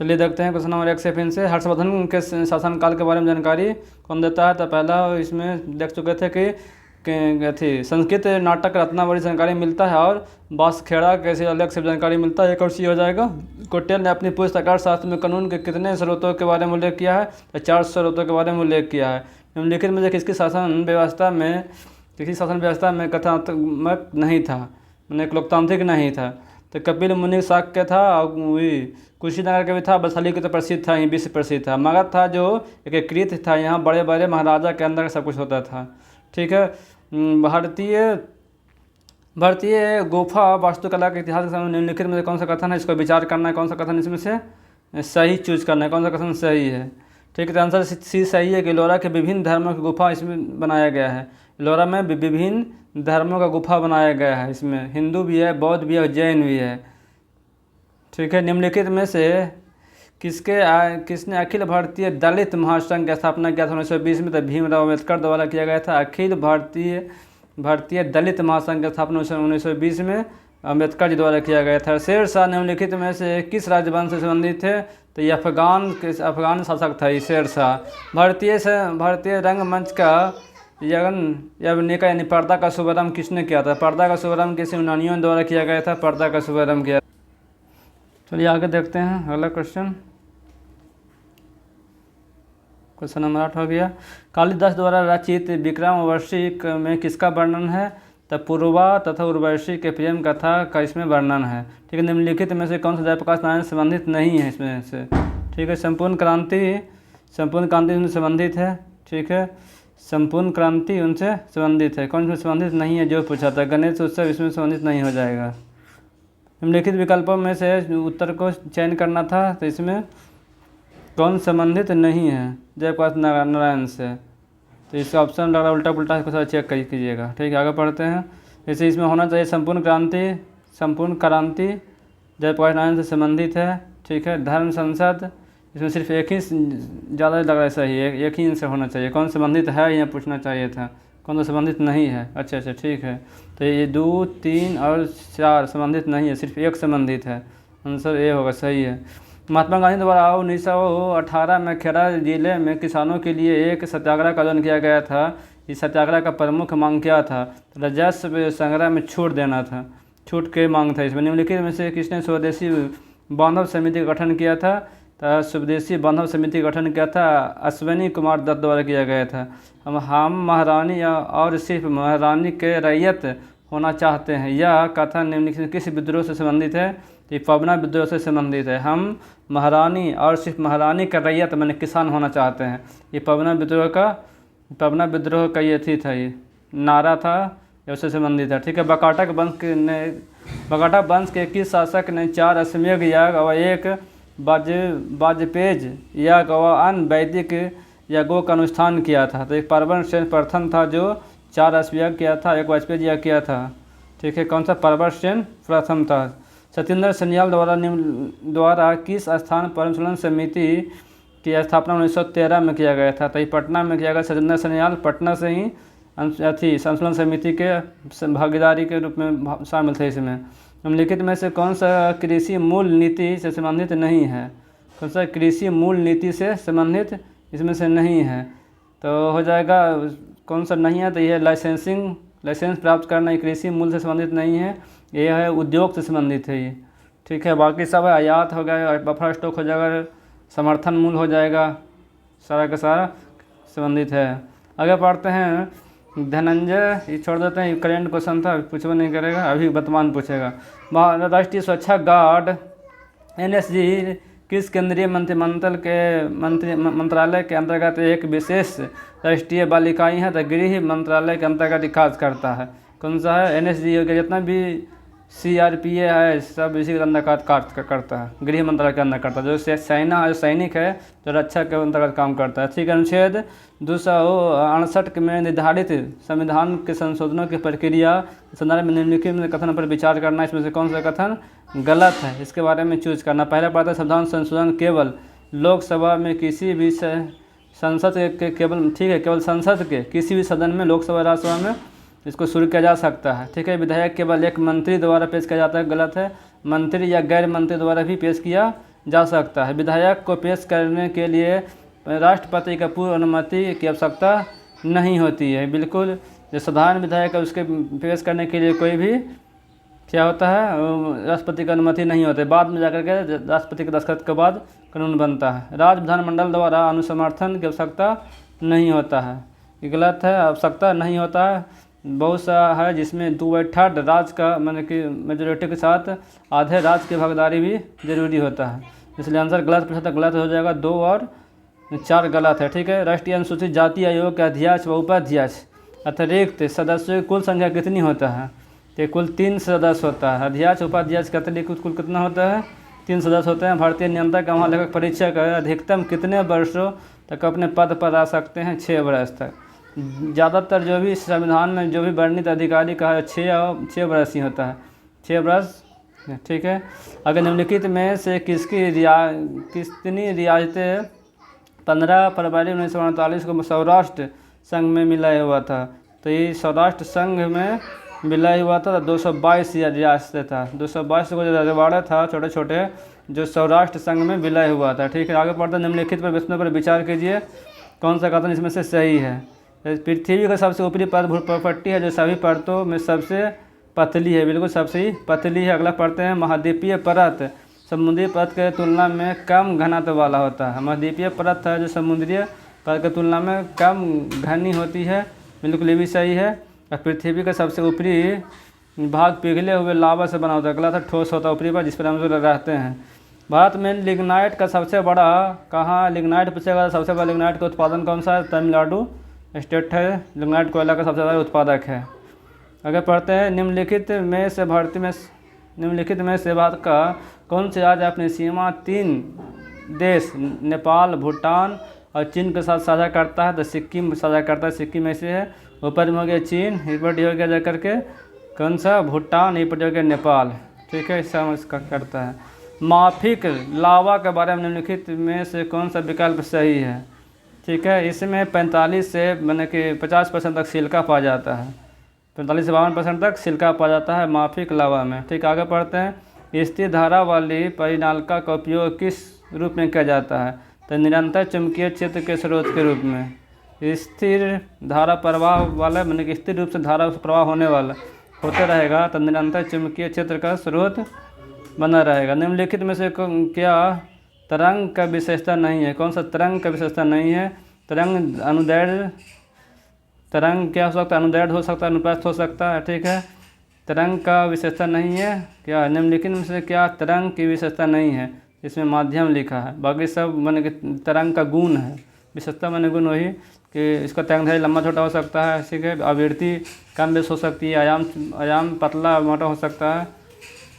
चलिए देखते हैं क्वेश्चन नंबर 1 से फिर से। हर्षवर्धन के शासनकाल के बारे में जानकारी कौन देता है? तो पहला इसमें देख चुके थे कि थी संस्कृत नाटक रत्नावली जानकारी मिलता है, और बांसखेड़ा कैसे अलग से जानकारी मिलता है। एक और सी हो जाएगा। कोटेल ने अपनी पुस्तक शास्त्र में कानून के कितने स्रोतों के बारे में उल्लेख किया है? तो 4 स्रोतों के बारे में उल्लेख किया है। निम्नलिखित में से किसकी शासन व्यवस्था में कथात्मक नहीं था, मैंने एक लोकतांत्रिक नहीं था? तो कपिल मुनि शाक्य था, और कुशीनगर का भी था, बरसाली की तो प्रसिद्ध था, विश्व प्रसिद्ध था। मगध था जो एकीकृत था, यहाँ बड़े बड़े महाराजा के अंदर सब कुछ होता था। ठीक है। भारतीय गुफा वास्तुकला के इतिहास के निम्नलिखित में से कौन सा कथन है? इसको विचार करना है, कौन सा कथन इसमें से सही चूज करना है, कौन सा कथन सही है। ठीक है, तो आंसर सी सही है कि एलोरा के विभिन्न धर्मों की गुफा इसमें बनाया गया है। एलोरा में विभिन्न धर्मों का गुफा बनाया गया है, इसमें हिंदू भी है, बौद्ध भी है और जैन भी है। ठीक है, निम्नलिखित में से किसने अखिल भारतीय दलित महासंघ की स्थापना किया था 1920 में? तो भीमराव अम्बेडकर द्वारा किया गया था। अखिल भारतीय दलित महासंघ की स्थापना 1920 में अम्बेडकर जी द्वारा किया गया था। शेर शाह निम्नलिखित में से किस राजवंश से संबंधित थे? तो ये अफगान शासक था ये शेर शाह। भारतीय रंगमंच का यवनिका यानी पर्दा का शुभारंभ किसने किया था? पर्दा का शुभारंभ किसी यूनानियों द्वारा किया गया था, पर्दा का शुभारंभ किया। चलिए आगे देखते हैं अगला क्वेश्चन नंबर 8 हो गया। कालिदास द्वारा रचित विक्रमोर्वशी में किसका वर्णन है? तो पूर्वा तथा उर्वशी के प्रेम कथा का इसमें वर्णन है। ठीक है, निम्नलिखित में से कौन सा जयप्रकाश नारायण से संबंधित नहीं है इसमें से? ठीक है, संपूर्ण क्रांति उनसे संबंधित है। ठीक है, संपूर्ण क्रांति उनसे संबंधित है। कौन से संबंधित नहीं है जो पूछा था? गणेश उत्सव इसमें संबंधित नहीं हो जाएगा। निम्नलिखित विकल्पों में से उत्तर को चयन करना था, तो इसमें कौन संबंधित नहीं है जयप्रकाश नारायण से? तो इसका ऑप्शन लग रहा है उल्टा पुल्टा, इसको सारा चेक कीजिएगा। ठीक है, आगे पढ़ते हैं। जैसे इसमें होना चाहिए संपूर्ण क्रांति जयप्रकाश नारायण से संबंधित है। ठीक है, धर्म संसद इसमें सिर्फ एक ही ज़्यादा लग रहा है सही, एक ही इनसे होना चाहिए। कौन संबंधित है यह पूछना चाहिए था, कौन सा संबंधित नहीं है। अच्छा ठीक है, तो ये 2, 3 और 4 संबंधित नहीं है, सिर्फ एक संबंधित है। आंसर ए होगा, सही है। महात्मा गांधी द्वारा 1918 में खेड़ा जिले में किसानों के लिए एक सत्याग्रह का आयोजन किया गया था। इस सत्याग्रह का प्रमुख मांग क्या था? राजस्व संग्रह में छूट देना था, छूट के मांग था इसमें। निम्नलिखित में से किसने स्वदेशी बांधव समिति का गठन किया था? तो स्वदेशी बांधव समिति का गठन किया था अश्विनी कुमार दत्त द्वारा किया गया था। हम महारानी और सिर्फ महारानी के रैयत होना चाहते हैं, यह कथन निम्नलिखित किस विद्रोह से संबंधित है? ये पवना विद्रोह से संबंधित है। हम महारानी और सिर्फ महारानी का रैयत मैंने किसान होना चाहते हैं, ये पवना विद्रोह का ये थी था, ये नारा था, उससे संबंधित है। ठीक है, बकाटा वंश के किस शासक ने 4 अश्वमेध याग और 1 वाजपेय याग और अन्य वैदिक यागों का अनुष्ठान किया था? तो एक परवरसेन प्रथम था जो 4 अश्वमेध किया था, 1 वाजपेय याग किया था। ठीक है, कौन सा? परवरसेन प्रथम था। सत्येंद्र सन्याल द्वारा किस स्थान पर अनुशीलन समिति की स्थापना 1913 में किया गया था? तो ये पटना में किया गया। सत्येंद्र सन्याल पटना से ही अनुशीलन समिति के भागीदारी के रूप में शामिल थे इसमें। निम्नलिखित में से कौन सा कृषि मूल नीति से संबंधित नहीं है? कौन सा कृषि मूल नीति से संबंधित इसमें से नहीं है? तो हो जाएगा कौन सा नहीं है? तो यह लाइसेंस प्राप्त करना ये कृषि मूल से संबंधित नहीं है, ये है उद्योग से संबंधित है ये। ठीक है, बाकी सब आयात हो गया, बफर स्टॉक हो जाएगा, समर्थन मूल हो जाएगा, सारा का सारा संबंधित है। आगे पढ़ते हैं। धनंजय ये छोड़ देते हैं, करेंट क्वेश्चन था, पूछबो नहीं करेगा, अभी वर्तमान पूछेगा। राष्ट्रीय सुरक्षा गार्ड NSG किस केंद्रीय मंत्रालय के अंतर्गत एक विशेष राष्ट्रीय बल इकाई है? तो गृह मंत्रालय के अंतर्गत कार्य करता है। कौन सा है? NSG हो गया। जितना भी CRPA है सब इसी के अंतर्गत कार्य करता है, गृह मंत्रालय के अंदर करता है। जो सैनिक है जो रक्षा के अंतर्गत काम करता है। ठीक है, अनुच्छेद 268 में निर्धारित संविधान के संशोधनों की प्रक्रिया संदर्भ में निम्नलिखित में कथन पर विचार करना, इसमें से कौन सा कथन गलत है? इसके बारे में चूज करना। पहला बात है संविधान संशोधन केवल लोकसभा में किसी भी संसद के केवल संसद के किसी भी सदन में, लोकसभा राज्यसभा में इसको शुरू किया जा सकता है। ठीक है, विधेयक केवल एक मंत्री द्वारा पेश किया जाता है, गलत है। मंत्री या गैर मंत्री द्वारा भी पेश किया जा सकता है। विधायक को पेश करने के लिए राष्ट्रपति का पूर्व अनुमति की आवश्यकता नहीं होती है। बिल्कुल, जो साधारण विधायक है उसके पेश करने के लिए कोई भी क्या होता है, राष्ट्रपति की अनुमति नहीं होती, बाद में जाकर के राष्ट्रपति के दस्तखत के बाद कानून बनता है। राज्य विधानमंडल द्वारा अनुसमर्थन की आवश्यकता नहीं होता है, ये गलत है, आवश्यकता नहीं होता है। बहुत सा है जिसमें 2/3 राज्य का मतलब कि मेजोरिटी के साथ आधे राज्य की भागीदारी भी जरूरी होता है, इसलिए आंसर गलत पूछा था, गलत हो जाएगा। 2 और 4 गलत है, ठीक है। राष्ट्रीय अनुसूचित जाति आयोग के अध्यक्ष व उपाध्यक्ष अतिरिक्त सदस्यों की कुल संख्या कितनी होता है? तो कुल 3 सदस्य होता है। अध्यक्ष उपाध्यक्ष के अतिरिक्त कुल कितना होता है? 3 सदस्य होते हैं। भारतीय नियंत्रक एवं लेखक परीक्षक अधिकतम कितने वर्षों तक अपने पद पर रह सकते हैं? 6 वर्ष तक। ज़्यादातर जो भी संविधान में जो भी वर्णित अधिकारी का है 6 वर्ष ही होता है, 6 वर्ष, ठीक है। अगर निम्नलिखित में से कितनी रियासतें 15 फरवरी 1948 को सौराष्ट्र संघ में विलय हुआ था? तो ये सौराष्ट्र संघ में विलय हुआ था 222 रियासतें था, 222 को जो रजवाड़े था छोटे छोटे, जो सौराष्ट्र संघ में विलय हुआ था, ठीक है। आगे पढ़ते निम्नलिखित पर प्रश्नों पर विचार कीजिए, कौन सा कथन इसमें से सही है? पृथ्वी का सबसे ऊपरी परत भूपट्टी है जो सभी परतों में सबसे पतली है, बिल्कुल सबसे पतली है। अगला पढ़ते हैं, महाद्वीपीय परत समुद्री परत के तुलना में कम घनत्व वाला होता है। महाद्वीपीय परत है जो समुद्री परत की तुलना में कम घनी होती है, बिल्कुल ये भी सही है। और पृथ्वी का सबसे ऊपरी भाग पिघले हुए लावा से बना होता है, अगला था ठोस होता है ऊपरी भाग जिस पर हम लोग रहते हैं। भारत में लिग्नाइट का सबसे बड़ा कहाँ लिग्नाइट पूछेगा, सबसे बड़ा लिग्नाइट का उत्पादन कौन सा है? तमिलनाडु स्टेट है, लिग्नाइट कोयला का सबसे ज़्यादा उत्पादक है। अगर पढ़ते हैं, निम्नलिखित में से भारत का कौन से राज्य अपनी सीमा 3 देश नेपाल, भूटान और चीन के साथ साझा करता है? तो सिक्किम साझा करता है, सिक्किम ऐसे है। ऊपर में हो गया चीन, ऊपर हो गया जाकर के कौन सा? भूटान, ऊपर हो गया नेपाल, ठीक है, इसका इसका करता है। माफिक लावा के बारे में निम्नलिखित में से कौन सा विकल्प सही है? ठीक है, इसमें 45 से मैंने कि 50% तक सिलिका पाया जाता है, 45 से 52% तक सिलिका पाया जाता है माफिक लावा में, ठीक। आगे पढ़ते हैं, स्थिर धारा वाली परिनालिका का उपयोग किस रूप में किया जाता है? तो निरंतर चुंबकीय क्षेत्र के स्रोत के रूप में। स्थिर धारा प्रवाह वाला मैंने कि स्थिर रूप से धारा प्रवाह होने वाला होते रहेगा तो निरंतर चुंबकीय क्षेत्र का स्रोत बना रहेगा। निम्नलिखित में से क्या तरंग का विशेषता नहीं है? कौन सा तरंग का विशेषता नहीं है? तरंग अनुदैर्ध्य, तरंग क्या हो सकता है? अनुदैर्ध्य हो सकता है, अनुप्रस्थ हो सकता है, ठीक है। तरंग का विशेषता नहीं है क्या? निम्नलिखित में से क्या तरंग की विशेषता नहीं है? इसमें माध्यम लिखा है, बाकी सब मैंने कि तरंग का गुण है, विशेषता मैंने गुण वही कि इसका तरंगदैर्ध्य लंबा छोटा हो सकता है, ठीक है। आवृत्ति कम बेस हो सकती है, आयाम पतला मोटा हो सकता है,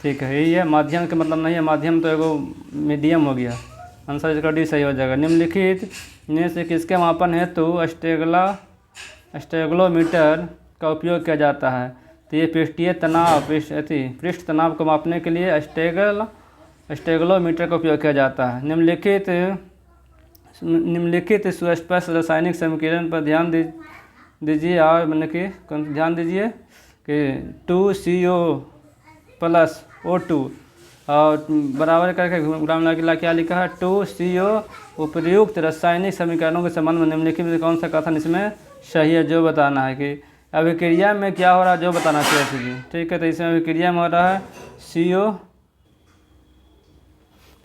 ठीक है। यही है, माध्यम का मतलब नहीं है, माध्यम तो एगो मीडियम हो गया, आंसर इसका डी सही हो जाएगा। निम्नलिखित में से किसके मापन हेतु स्टेगलोमीटर का उपयोग किया जाता है? तो ये पृष्ठीय तनाव पृष्ठ तनाव को मापने के लिए स्टेगलोमीटर का उपयोग किया जाता है। निम्नलिखित सुस्पष्ट रासायनिक समीकरण पर ध्यान दीजिए और मैंने कि ध्यान दीजिए कि 2CO+O2 और बराबर करके ग्राम ला क्या लिखा है? 2CO उपयुक्त रासायनिक समीकरणों के संबंध में निम्नलिखित में कौन सा कथन इसमें सही है जो बताना है कि अभिक्रिया में क्या हो रहा है जो बताना चाहिए, ठीक है। तो इसमें अभिक्रिया में हो रहा है CO,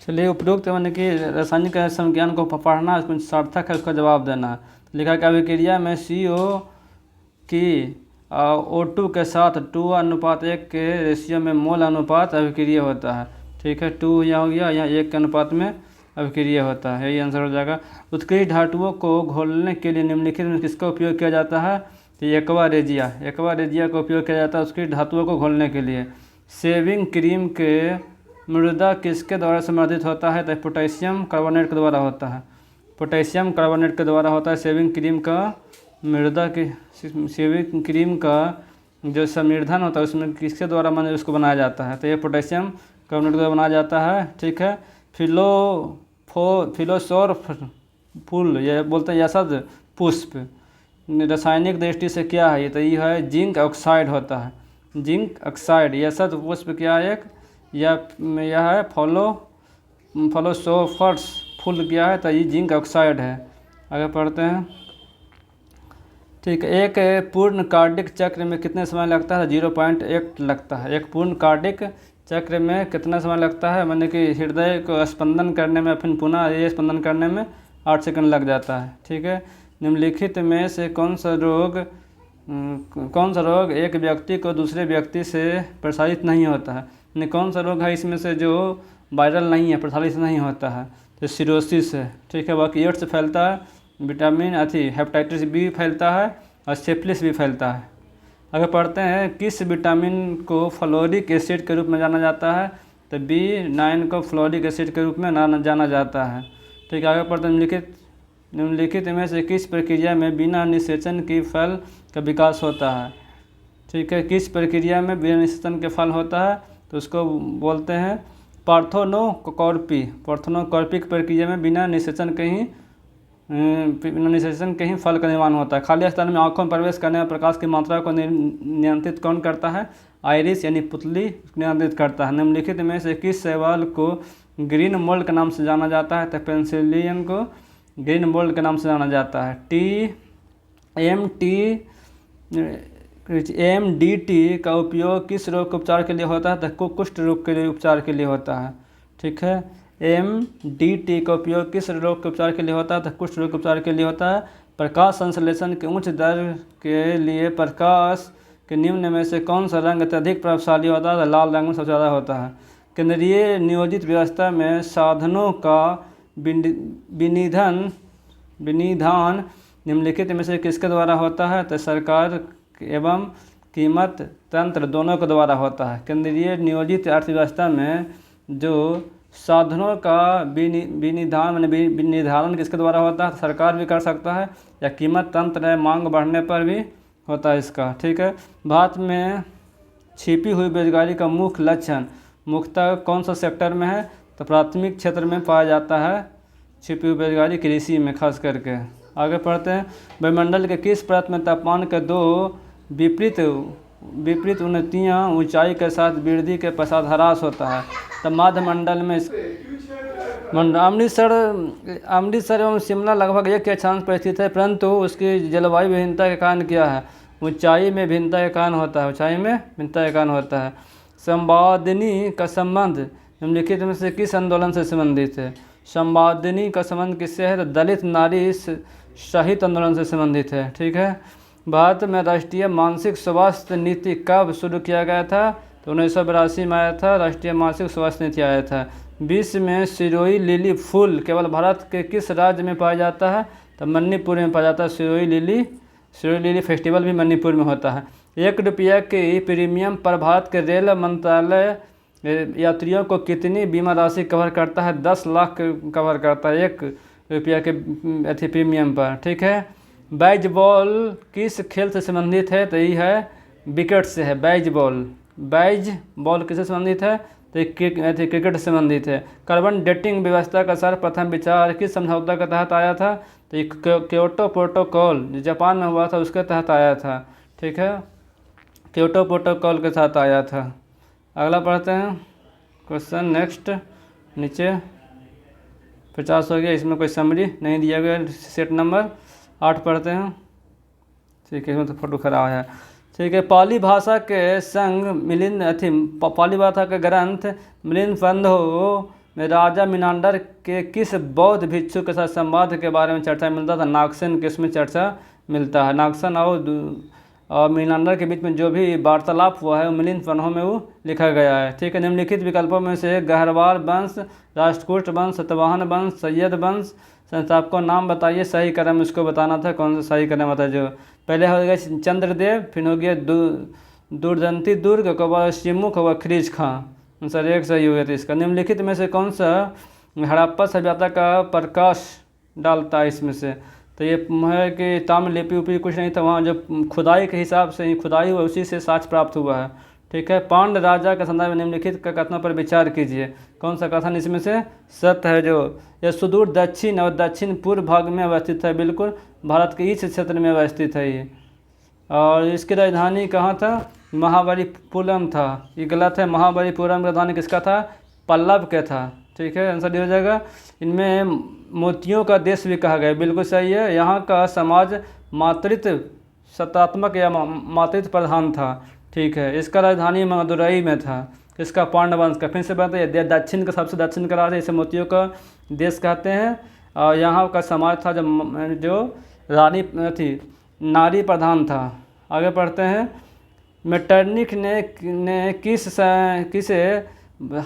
चलिए उपयुक्त मैंने कि रासायनिक समीकरण को पढ़ना है, कुछ सार्थक है उसका जवाब देना है। लिखा कि अभिक्रिया में CO की O2 के साथ 2:1 के रेशियो में मोल अनुपात अभिक्रिय होता है, ठीक है। 2 यहाँ हो गया, यहाँ 1 के अनुपात में अभिक्रिय होता है, यही आंसर हो जाएगा। उत्कीर्ण धातुओं को घोलने के लिए निम्नलिखित में किसका उपयोग किया जाता है? तो एक्वा रेजिया का उपयोग किया जाता है उत्कीर्ण धातुओं को घोलने के लिए। शेविंग क्रीम के मृदा किसके द्वारा समर्थित होता है? तो पोटेशियम कार्बोनेट के द्वारा होता है, पोटेशियम कार्बोनेट के द्वारा होता है शेविंग क्रीम का मृदा की शेविंग क्रीम का जो संवर्धन होता है उसमें किसके द्वारा मैंने उसको बनाया जाता है? तो ये पोटेशियम कार्बोनेट के द्वारा बनाया जाता है, ठीक है। फिलोसोर फूल ये बोलते हैं यसद पुष्प रासायनिक दृष्टि से क्या है? ये तो ये है जिंक ऑक्साइड होता है, जिंक ऑक्साइड। यसद पुष्प क्या है? एक यह है फिलोसोफर्स फुल किया है, तो ये जिंक ऑक्साइड है। आगे पढ़ते हैं। ठीक है, एक पूर्ण कार्डिक चक्र में कितने समय लगता है? 0.8 लगता है। एक पूर्ण कार्डिक चक्र में कितना समय लगता है? मैंने कि हृदय को स्पंदन करने में, फिर पुनः ये स्पंदन करने में 8 सेकंड लग जाता है। ठीक है, निम्नलिखित में से कौन सा रोग एक व्यक्ति को दूसरे व्यक्ति से प्रसारित नहीं होता है? यानी कौन सा रोग है इसमें से जो वायरल नहीं है, प्रसारित नहीं होता है? तो सिरोसिस है। ठीक है, बाकी एड्स फैलता है, हेपेटाइटिस बी फैलता है और सिफिलिस भी फैलता है। अगर पढ़ते हैं, किस विटामिन को फ्लोरिक एसिड के रूप में जाना जाता है? तो B9 को फ्लोरिक एसिड के रूप में जाना जाता है। ठीक है, आगे पढ़ते हैं, निम्नलिखित में से किस प्रक्रिया में बिना निषेचन की फल का विकास होता है? ठीक है, किस प्रक्रिया में बिना निषेचन के फल होता है? तो उसको बोलते हैं पार्थेनोकॉर्पिक प्रक्रिया में बिना निषेचन के ही फल का निर्माण होता है। खाली स्थान में आंखों में प्रवेश करने वाले प्रकाश की मात्रा को नियंत्रित कौन करता है? आइरिस यानी पुतली नियंत्रित करता है। निम्नलिखित में से किस शैवाल को ग्रीन मोल्ड के नाम से जाना जाता है? तो पेनिसिलियम को ग्रीन मोल्ड के नाम से जाना जाता है। MDT का उपयोग किस रोग के उपचार के लिए होता है? तो कुष्ठ रोग के लिए उपचार के लिए होता है। ठीक है, MDT का उपयोग किस रोग के उपचार के लिए होता है? तो कुष्ठ रोग के उपचार के लिए होता है। प्रकाश संश्लेषण के उच्च दर के लिए प्रकाश के निम्न में से कौन सा रंग अत्यधिक प्रभावशाली होता है? तो लाल रंग में सबसे ज़्यादा होता है। केंद्रीय नियोजित व्यवस्था में साधनों का विनिधान निम्नलिखित में से किसके द्वारा होता है? तो सरकार एवं कीमत तंत्र दोनों के द्वारा होता है। केंद्रीय नियोजित अर्थव्यवस्था में जो साधनों का निर्धारण किसके द्वारा होता है? सरकार भी कर सकता है, या कीमत तंत्र है, मांग बढ़ने पर भी होता है इसका। ठीक है, भारत में छिपी हुई बेरोजगारी का मुख्य लक्षण मुख्यतः कौन सा सेक्टर में है? तो प्राथमिक क्षेत्र में पाया जाता है छिपी हुई बेरोजगारी, कृषि में खास करके। आगे पढ़ते हैं, वायुमंडल के किस परत में तापमान के दो विपरीत उन्नतियाँ ऊंचाई के साथ वृद्धि के पश्चात ह्रास होता है? तो मध्य मंडल में अमृतसर एवं शिमला लगभग एक के अक्षांश पर स्थित है, परंतु उसकी जलवायु भिन्नता के कारण क्या है? ऊंचाई में भिन्नता के कारण होता है। संवादिनी का संबंध निम्नलिखित में से किस आंदोलन से संबंधित है? संवादिनी का संबंध किससे है? तो दलित नारी शहीद आंदोलन से संबंधित है। ठीक है, भारत में राष्ट्रीय मानसिक स्वास्थ्य नीति कब शुरू किया गया था? तो 1982 में आया था, राष्ट्रीय मानसिक स्वास्थ्य नीति आया था। विश्व में सिरोही लिली फूल केवल भारत के किस राज्य में पाया जाता है? तो मणिपुर में पाया जाता है। सिरोही लिली फेस्टिवल भी मणिपुर में होता है। 1 रुपया के प्रीमियम पर भारत के रेल मंत्रालय यात्रियों को कितनी बीमा राशि कवर करता है? 10 लाख कवर करता है 1 रुपया के प्रीमियम पर। ठीक है, बैज बॉल किस खेल से संबंधित है? तो ये है विकेट से है। बैज बॉल किससे संबंधित है? तो क्रिकेट से संबंधित है। कार्बन डेटिंग व्यवस्था का सर्वप्रथम विचार किस समझौता के तहत आया था? तो क्योटो प्रोटोकॉल जो जापान में हुआ था उसके तहत आया था। ठीक है, क्योटो प्रोटोकॉल के साथ आया था। अगला पढ़ते हैं क्वेश्चन नेक्स्ट, नीचे 50 हो गया, इसमें कोई समरी नहीं दिया गया। सेट नंबर 8 पढ़ते हैं। ठीक है, इसमें तो फोटो खराब है। ठीक है, पाली भाषा के संग पाली भाषा के ग्रंथ मिलिंद में राजा मिनांडर के किस बौद्ध भिक्षु के साथ संवाद के बारे में चर्चा मिलता था? नागसेन के इसमें चर्चा मिलता है। नागसेन और मिनांडर के बीच में जो भी वार्तालाप हुआ है वो मिलिंद फनहो में वो लिखा गया है। ठीक है, निम्नलिखित विकल्पों में से गहरवाल वंश, राष्ट्रकूट वंश, सतवाहन वंश, सैयद वंश संस्थापक को नाम बताइए। सही क्रम इसको बताना था, कौन सा सही क्रम होता है? जो पहले हो गया चंद्रदेव, फिर हो गया दुर्दंती दुर्ग, उसके बाद शिमुख हुआ खरीज खां। आंसर 1 सही हो गया था इसका। निम्नलिखित में से कौन सा हड़प्पा सभ्यता का प्रकाश डालता है इसमें से? तो ये है कि ताम्र लिपि उपी कुछ नहीं था, वहाँ जो खुदाई के हिसाब से ही खुदाई हुआ उसी से साक्ष्य प्राप्त हुआ है। ठीक है, पांड राजा के संदर्भ में निम्नलिखित का कथनों पर विचार कीजिए। कौन सा कथन इसमें से सत्य है? जो यह सुदूर दक्षिण और दक्षिण पूर्व भाग में अवस्थित है, बिल्कुल भारत के इस क्षेत्र में अवस्थित है ये। और इसकी राजधानी कहाँ था? महाबलीपुरम था। ये गलत है, महाबलीपुरम राजधानी किसका था? पल्लव के था। ठीक है, आंसर डी हो जाएगा। इनमें मोतियों का देश भी कहा गया, बिल्कुल सही है। यहाँ का समाज मातृत्व सत्तात्मक या मातृत्व प्रधान था, ठीक है। इसका राजधानी मदुरई में था। इसका पांड्य वंश का, फिर से बात है, दक्षिण का सबसे दक्षिण का राज्य, इसे मोतियों का देश कहते हैं। और यहाँ का समाज था जो रानी थी, नारी प्रधान था। आगे पढ़ते हैं। मेटरनिख ने किसे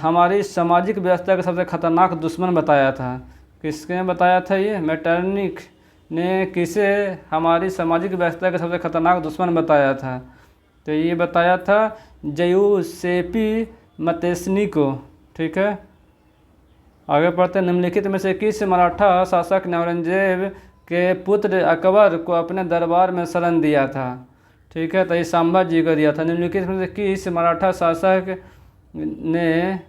हमारी सामाजिक व्यवस्था का सबसे खतरनाक दुश्मन बताया था? किसने बताया था ये? मेटरनिख ने किसे हमारी सामाजिक व्यवस्था का सबसे खतरनाक दुश्मन बताया था? तो ये बताया था जयूसेपी मतेस्नी को, ठीक है। आगे पढ़ते हैं। निम्नलिखित में से किस मराठा शासक ने औरंगजेब के पुत्र अकबर को अपने दरबार में शरण दिया था? ठीक है, तो ये संभाजी को दिया था। निम्नलिखित में से किस मराठा शासक ने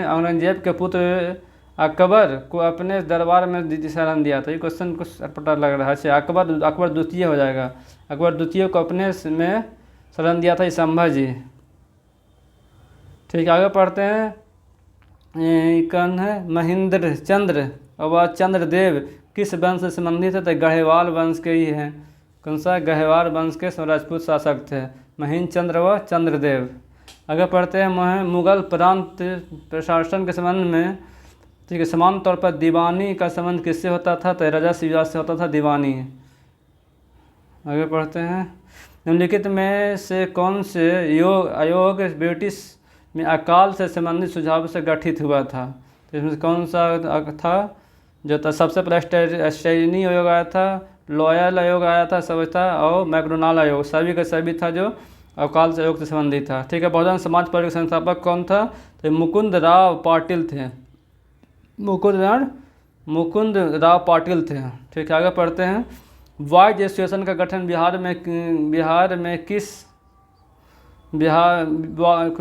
औरंगजेब के पुत्र अकबर को अपने दरबार में शरण दिया था? ये क्वेश्चन कुछ पता लग रहा है। अच्छा, अकबर द्वितीय हो जाएगा। अकबर द्वितीय को अपने में शरण दिया था ये संभाजी। ठीक, आगे पढ़ते हैं। कौन है? महेंद्र चंद्र और चंद्रदेव किस वंश से संबंधित है? तो गढ़वाल वंश के ही हैं। कौन सा? गढ़वाल वंश के राजपूत शासक थे महेंद्र चंद्र व चंद्रदेव। आगे पढ़ते हैं। मुगल प्रांत प्रशासन के संबंध में, ठीक है, समान तौर पर दीवानी का संबंध किससे होता था? तो राजा शिवराज से होता था दीवानी। आगे पढ़ते हैं। निम्नलिखित में से कौन से आयोग ब्रिटिश में अकाल से संबंधित सुझाव से गठित हुआ था? तो इसमें कौन सा था जो था? सबसे पहले स्टेजनी आयोग आया था, लॉयल आयोग आया था, सब था, और मैकडोनाल्ड आयोग, सभी का सभी था जो अकाल से आयोग से संबंधित था। ठीक है। बहुजन समाज पार्टी के संस्थापक कौन था? तो मुकुंद राव पाटिल थे। मुकुंद राव पाटिल थे। ठीक है, आगे पढ़ते हैं। वाइज एसोसिएशन का गठन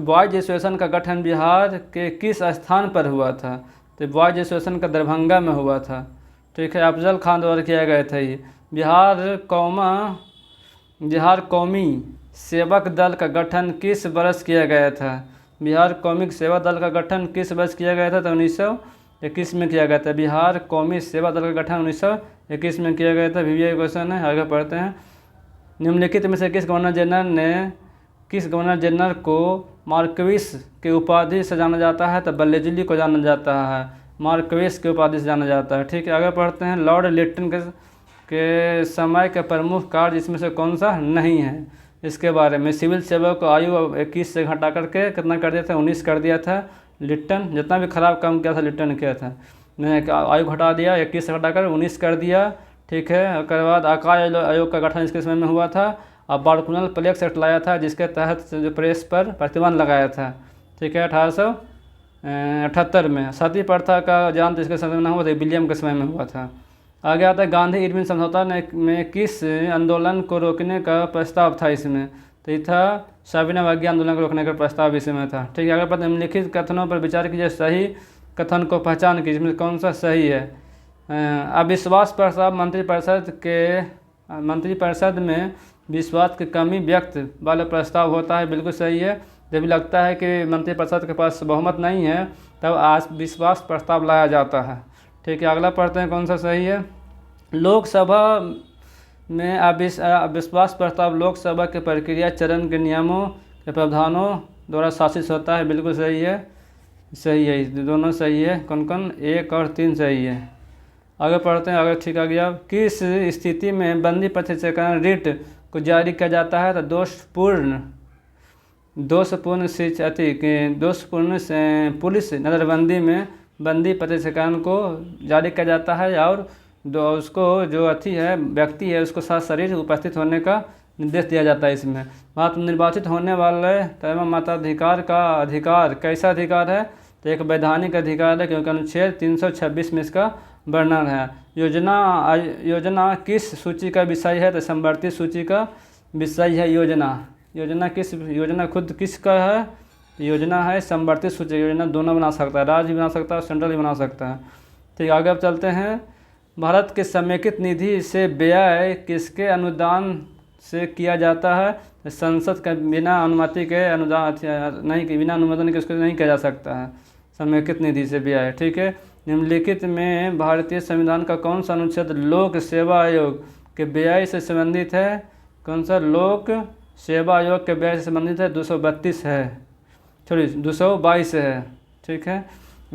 वाइज एसोसिएशन का गठन बिहार के किस स्थान पर हुआ था? तो वाइज एसोसिएशन का दरभंगा में हुआ था। ठीक है, अफजल खान द्वारा किया गया था ये। बिहार कौमी सेवक दल का गठन किस वर्ष किया गया था? बिहार कौमी सेवा दल का गठन किस वर्ष किया गया था? तो 1921 में किया गया था। बिहार कौमी सेवा दल का गठन 1921 में किया गया था। VVI क्वेश्चन है। आगे पढ़ते हैं। निम्नलिखित में से किस गवर्नर जनरल को मार्क्विस के उपाधि से जाना जाता है? तो बल्लेजुली को जाना जाता है, मार्क्विस के उपाधि से जाना जाता है। ठीक है, आगे पढ़ते हैं। लॉर्ड लिटन के समय के प्रमुख कार्य इसमें से कौन सा नहीं है? इसके बारे में सिविल सेवा को आयु 21 से घटा करके कितना कर दिया था? 19 कर दिया था। लिटन जितना भी खराब काम किया था लिटन किया था, मैंने आयु घटा दिया, 21 से घटाकर 19 कर दिया। ठीक है, उसके बाद आकाश आयोग का गठन इसके समय में हुआ था। और बारकुनल प्लेक्स एक्ट लाया था जिसके तहत जो प्रेस पर प्रतिबंध लगाया था। ठीक है, 1878 में। सती प्रथा का जान इसके समय में हुआ था, विलियम के समय में हुआ था। आगे आता है। गांधी इरविन समझौता में किस आंदोलन को रोकने का प्रस्ताव था? इसमें तो ये था सविनय अवज्ञा आंदोलन को रोकने का प्रस्ताव इसमें था। ठीक है, आगे पर निम्नलिखित कथनों पर विचार कीजिए, सही कथन को पहचान कीजिए, इसमें कौन सा सही है? अविश्वास प्रस्ताव मंत्रिपरिषद में विश्वास की कमी व्यक्त वाला प्रस्ताव होता है, बिल्कुल सही है। जब लगता है कि मंत्रिपरिषद के पास बहुमत नहीं है तब आज विश्वास प्रस्ताव लाया जाता है। ठीक है, अगला पढ़ते हैं कौन सा सही है। लोकसभा में अविश्वास प्रस्ताव लोकसभा के प्रक्रिया चरण के नियमों के प्रावधानों द्वारा शासित होता है, बिल्कुल सही है। सही है, दोनों सही है। कौन कौन? 1 और 3 सही है। आगे पढ़ते हैं। आगे ठीक आ गया। किस स्थिति में बंदी प्रत्यक्षीकरण रिट को जारी किया जाता है? तो दोषपूर्ण पुलिस नज़रबंदी में बंदी प्रत्यक्षीकरण को जारी किया जाता है, और उसको जो व्यक्ति है उसको साथ शरीर उपस्थित होने का निर्देश दिया जाता है। इसमें बात निर्वाचित होने वाले तमाम मताधिकार का अधिकार कैसा अधिकार है? तो एक वैधानिक अधिकार है, क्योंकि अनुच्छेद 326 में इसका वर्णन है। योजना किस सूची का विषय है? तो संवर्ती सूची का विषय है योजना खुद किसका है? योजना है संवर्ती सूची। योजना दोनों बना सकता है, राज्य भी बना सकता है और सेंट्रल भी बना सकता है। ठीक, आगे अब चलते हैं। भारत के समेकित निधि से व्यय किसके अनुदान से किया जाता है? संसद के बिना अनुमति के बिना अनुमोदन के उसको नहीं किया जा सकता है। समेकित निधि से व्यय। ठीक है, निम्नलिखित में भारतीय संविधान का कौन सा अनुच्छेद लोक सेवा आयोग के व्यय से संबंधित है? कौन सा लोक सेवा आयोग के व्यय से संबंधित है? 232 है, सॉरी 222 है। ठीक है,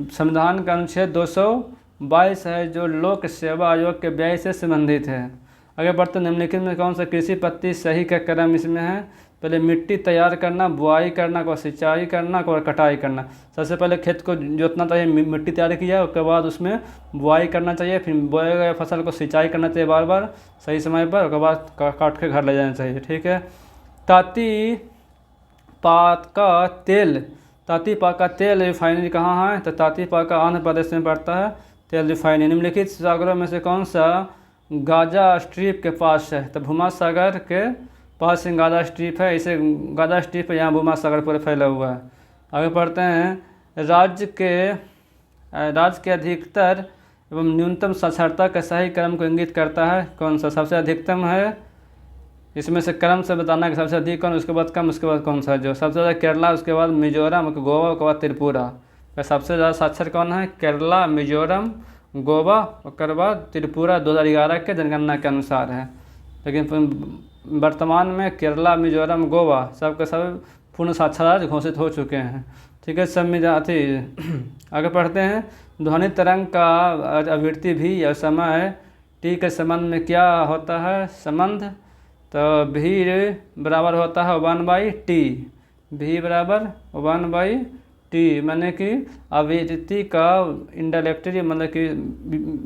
संविधान का अनुच्छेद 222 है जो लोक सेवा आयोग के व्यय से संबंधित है। आगे बढ़ते, निम्नलिखित में कौन सा कृषि पद्धति सही का क्रम इसमें है? पहले मिट्टी तैयार करना, बुआई करना, को सिंचाई करना और कटाई करना। सबसे पहले खेत को जोतना चाहिए, मिट्टी तैयार किया, उसके बाद उसमें बुआई करना चाहिए, फिर बोए गए फसल को सिंचाई करना चाहिए बार बार सही समय पर, उसके बाद काट के घर ले जाना चाहिए। ठीक है, ताती पात का तेल रिफाइनरी कहाँ है? तो ताती पात का आंध्र प्रदेश में पड़ता है तेल रिफाइनरी। निम्नलिखित सागरों में से कौन सा गाजा स्ट्रीप के पास है? तो भूमध्य सागर के पास गाजा स्ट्रीप है, इसे गाजा स्ट्रीप यहाँ भूमध्य सागर पर फैला हुआ है। आगे पढ़ते हैं, राज्य के अधिकतर एवं न्यूनतम साक्षरता का सही क्रम को इंगित करता है कौन सा? सबसे अधिकतम है, इसमें से क्रम से बताना कि सबसे अधिक कौन, उसके बाद कम, उसके बाद कौन सा? जो सबसे ज़्यादा केरला, उसके बाद मिजोरम, गोवा, उसके बाद त्रिपुरा। तो सबसे ज़्यादा साक्षर कौन है? केरला, मिजोरम, गोवा, उसके बाद त्रिपुरा 2011 के जनगणना के अनुसार है। लेकिन वर्तमान में केरला, मिजोरम, गोवा सबके सब पूर्ण साक्षरता घोषित हो चुके हैं। ठीक है, आगे पढ़ते हैं, ध्वनि तरंग का आवृत्ति भी या समय टी के संबंध में क्या होता है संबंध? तो भी बराबर होता है 1/t, भी बराबर 1/t, माने कि आवृत्ति का इंडायरेक्टली मतलब कि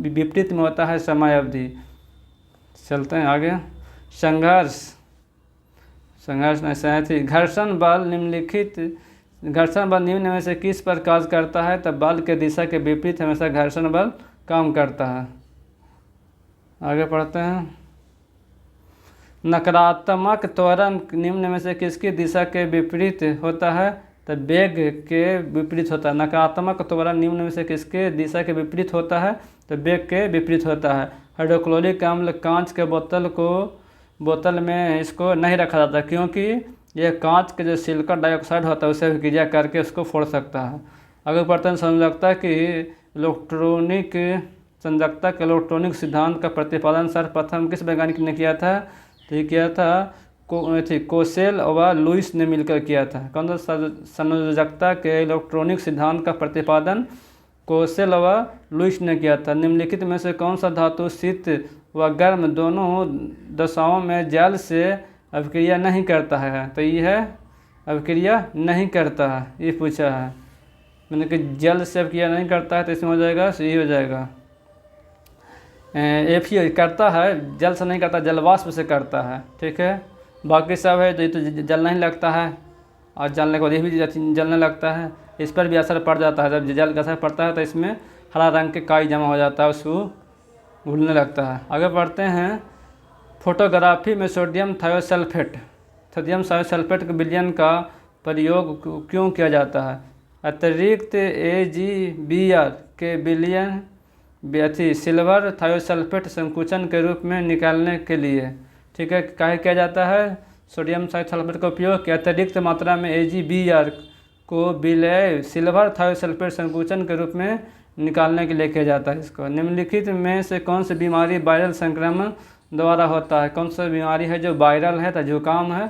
विपरीत में होता है समय अवधि। चलते हैं आगे, संघर्ष नहीं थी। घर्षण बल निम्न में से किस पर कार्य करता है? तब बल के दिशा के विपरीत हमेशा घर्षण बल काम करता है। आगे पढ़ते हैं, नकारात्मक त्वरण निम्न में से किसकी दिशा के विपरीत होता है? तो वेग के विपरीत होता है। नकारात्मक त्वरण निम्न में से किसके दिशा के विपरीत होता है? तो वेग के विपरीत होता है। हाइड्रोक्लोरिक अम्ल कांच के बोतल में इसको नहीं रखा जाता क्योंकि यह कांच के जो सिलिकॉन डाइऑक्साइड होता है उसे क्रिया करके उसको फोड़ सकता है। आगे बढ़ते हैं, संयोजकता के इलेक्ट्रॉनिक सिद्धांत का प्रतिपादन सर्वप्रथम किस वैज्ञानिक ने किया था? तो ये किया था कोसेल व लुईस ने मिलकर किया था। कौन सा? संयोजकता के इलेक्ट्रॉनिक सिद्धांत का प्रतिपादन कोसेल व लुईस ने किया था। निम्नलिखित में से कौन सा धातु शीत व गर्म दोनों दशाओं में जल से अभिक्रिया नहीं करता है? तो ये है अभिक्रिया नहीं करता है, ये पूछा है। मैंने कि जल से अभिक्रिया नहीं करता है तो इसमें हो जाएगा, सही हो जाएगा। एफी करता है, जल से नहीं करता, जलवाष्प से करता है। ठीक है, बाकी सब है तो जल नहीं लगता है और जलने के बाद ये भी जलने लगता है, इस पर भी असर पड़ जाता है। जब जल का असर पड़ता है तो इसमें हरा रंग के काई जमा हो जाता है, उसको घुलने लगता है। आगे बढ़ते हैं, फोटोग्राफी में सोडियम थायोसल्फेट के विलयन का प्रयोग क्यों किया जाता है? अतिरिक्त AgBr के विलयन सिल्वर थायोसल्फेट संकुचन के रूप में निकालने के लिए। ठीक है, काहे किया जाता है सोडियम थायोसल्फेट का उपयोग? कि अतिरिक्त मात्रा में AgBr को विलय सिल्वर थायोसल्फेट संकुचन के रूप में निकालने के लिए किया जाता है इसको। निम्नलिखित में से कौन सी बीमारी वायरल संक्रमण द्वारा होता है? कौन सा बीमारी है जो वायरल है? तो जुकाम है,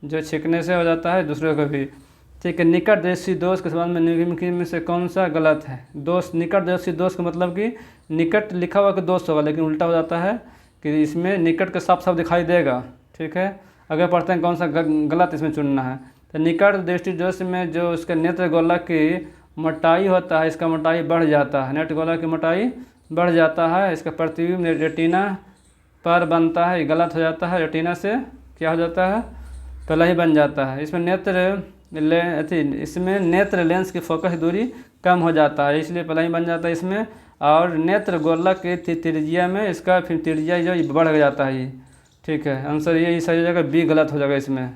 जो छींकने से हो जाता है दूसरों को भी। ठीक है, निकटवर्ती दोष के संबंध में निम्नलिखित में से कौन सा गलत है? निकटवर्ती दोष का मतलब कि निकट लिखा हुआ कि दोष होगा, लेकिन उल्टा हो जाता है कि इसमें निकट का साफ साफ दिखाई देगा। ठीक है, आगे पढ़ते हैं, कौन सा गलत इसमें चुनना है? तो निकट दृष्टि दोष में जो उसके नेत्र गोलक की मोटाई होता है, इसका मोटाई बढ़ जाता है, नेत्र गोलक की मोटाई बढ़ जाता है, इसका प्रतिबिंब रेटिना पर बनता है, गलत हो जाता है। रेटिना से क्या हो जाता है? पहले ही बन जाता है। इसमें नेत्र लेंस की फोकस दूरी कम हो जाता है, इसलिए पहले ही बन जाता है इसमें। और नेत्र गोलक की त्रिज्या में इसका फिर त्रिज्या जो बढ़ जाता है ये। ठीक है, आंसर ये सही हो जाएगा, बी गलत हो जाएगा इसमें।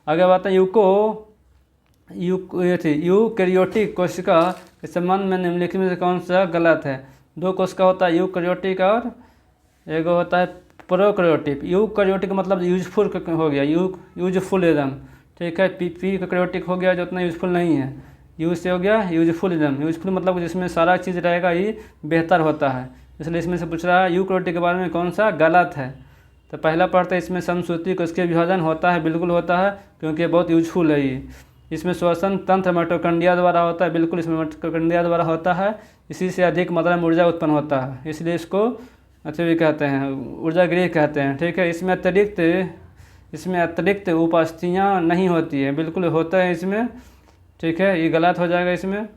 आगे बात है, यूकैरियोटिक कोशिका के संबंध में निम्नलिखित में से कौन सा गलत है? 2 कोशिका होता है यूकैरियोटिक और एक होता है प्रोकैरियोटिक। यूकैरियोटिक मतलब यूजफुल हो गया, यूजफुल एकदम। ठीक है, प्रोकैरियोटिक हो गया जो उतना यूजफुल नहीं है। यूज से हो गया यूजफुलिज्म। यूजफुल मतलब जिसमें सारा चीज़ रहेगा ये बेहतर होता है, इसलिए इसमें से पूछ रहा है यूक्रोटिक के बारे में कौन सा गलत है। तो पहला पढ़ते हैं, इसमें समश्रुति को इसके विभाजन होता है, बिल्कुल होता है क्योंकि बहुत यूजफुल है ये। इसमें श्वसन तंत्र माइटोकॉन्ड्रिया द्वारा होता है, बिल्कुल इसमें माइटोकॉन्ड्रिया द्वारा होता है, इसी से अधिक मात्रा में ऊर्जा उत्पन्न होता है, इसलिए इसको अच्छा भी कहते हैं, ऊर्जा गृह कहते हैं। ठीक है, इसमें अतिरिक्त उपास्थियाँ नहीं होती है, बिल्कुल होता है इसमें। ठीक है, ये गलत हो जाएगा इसमें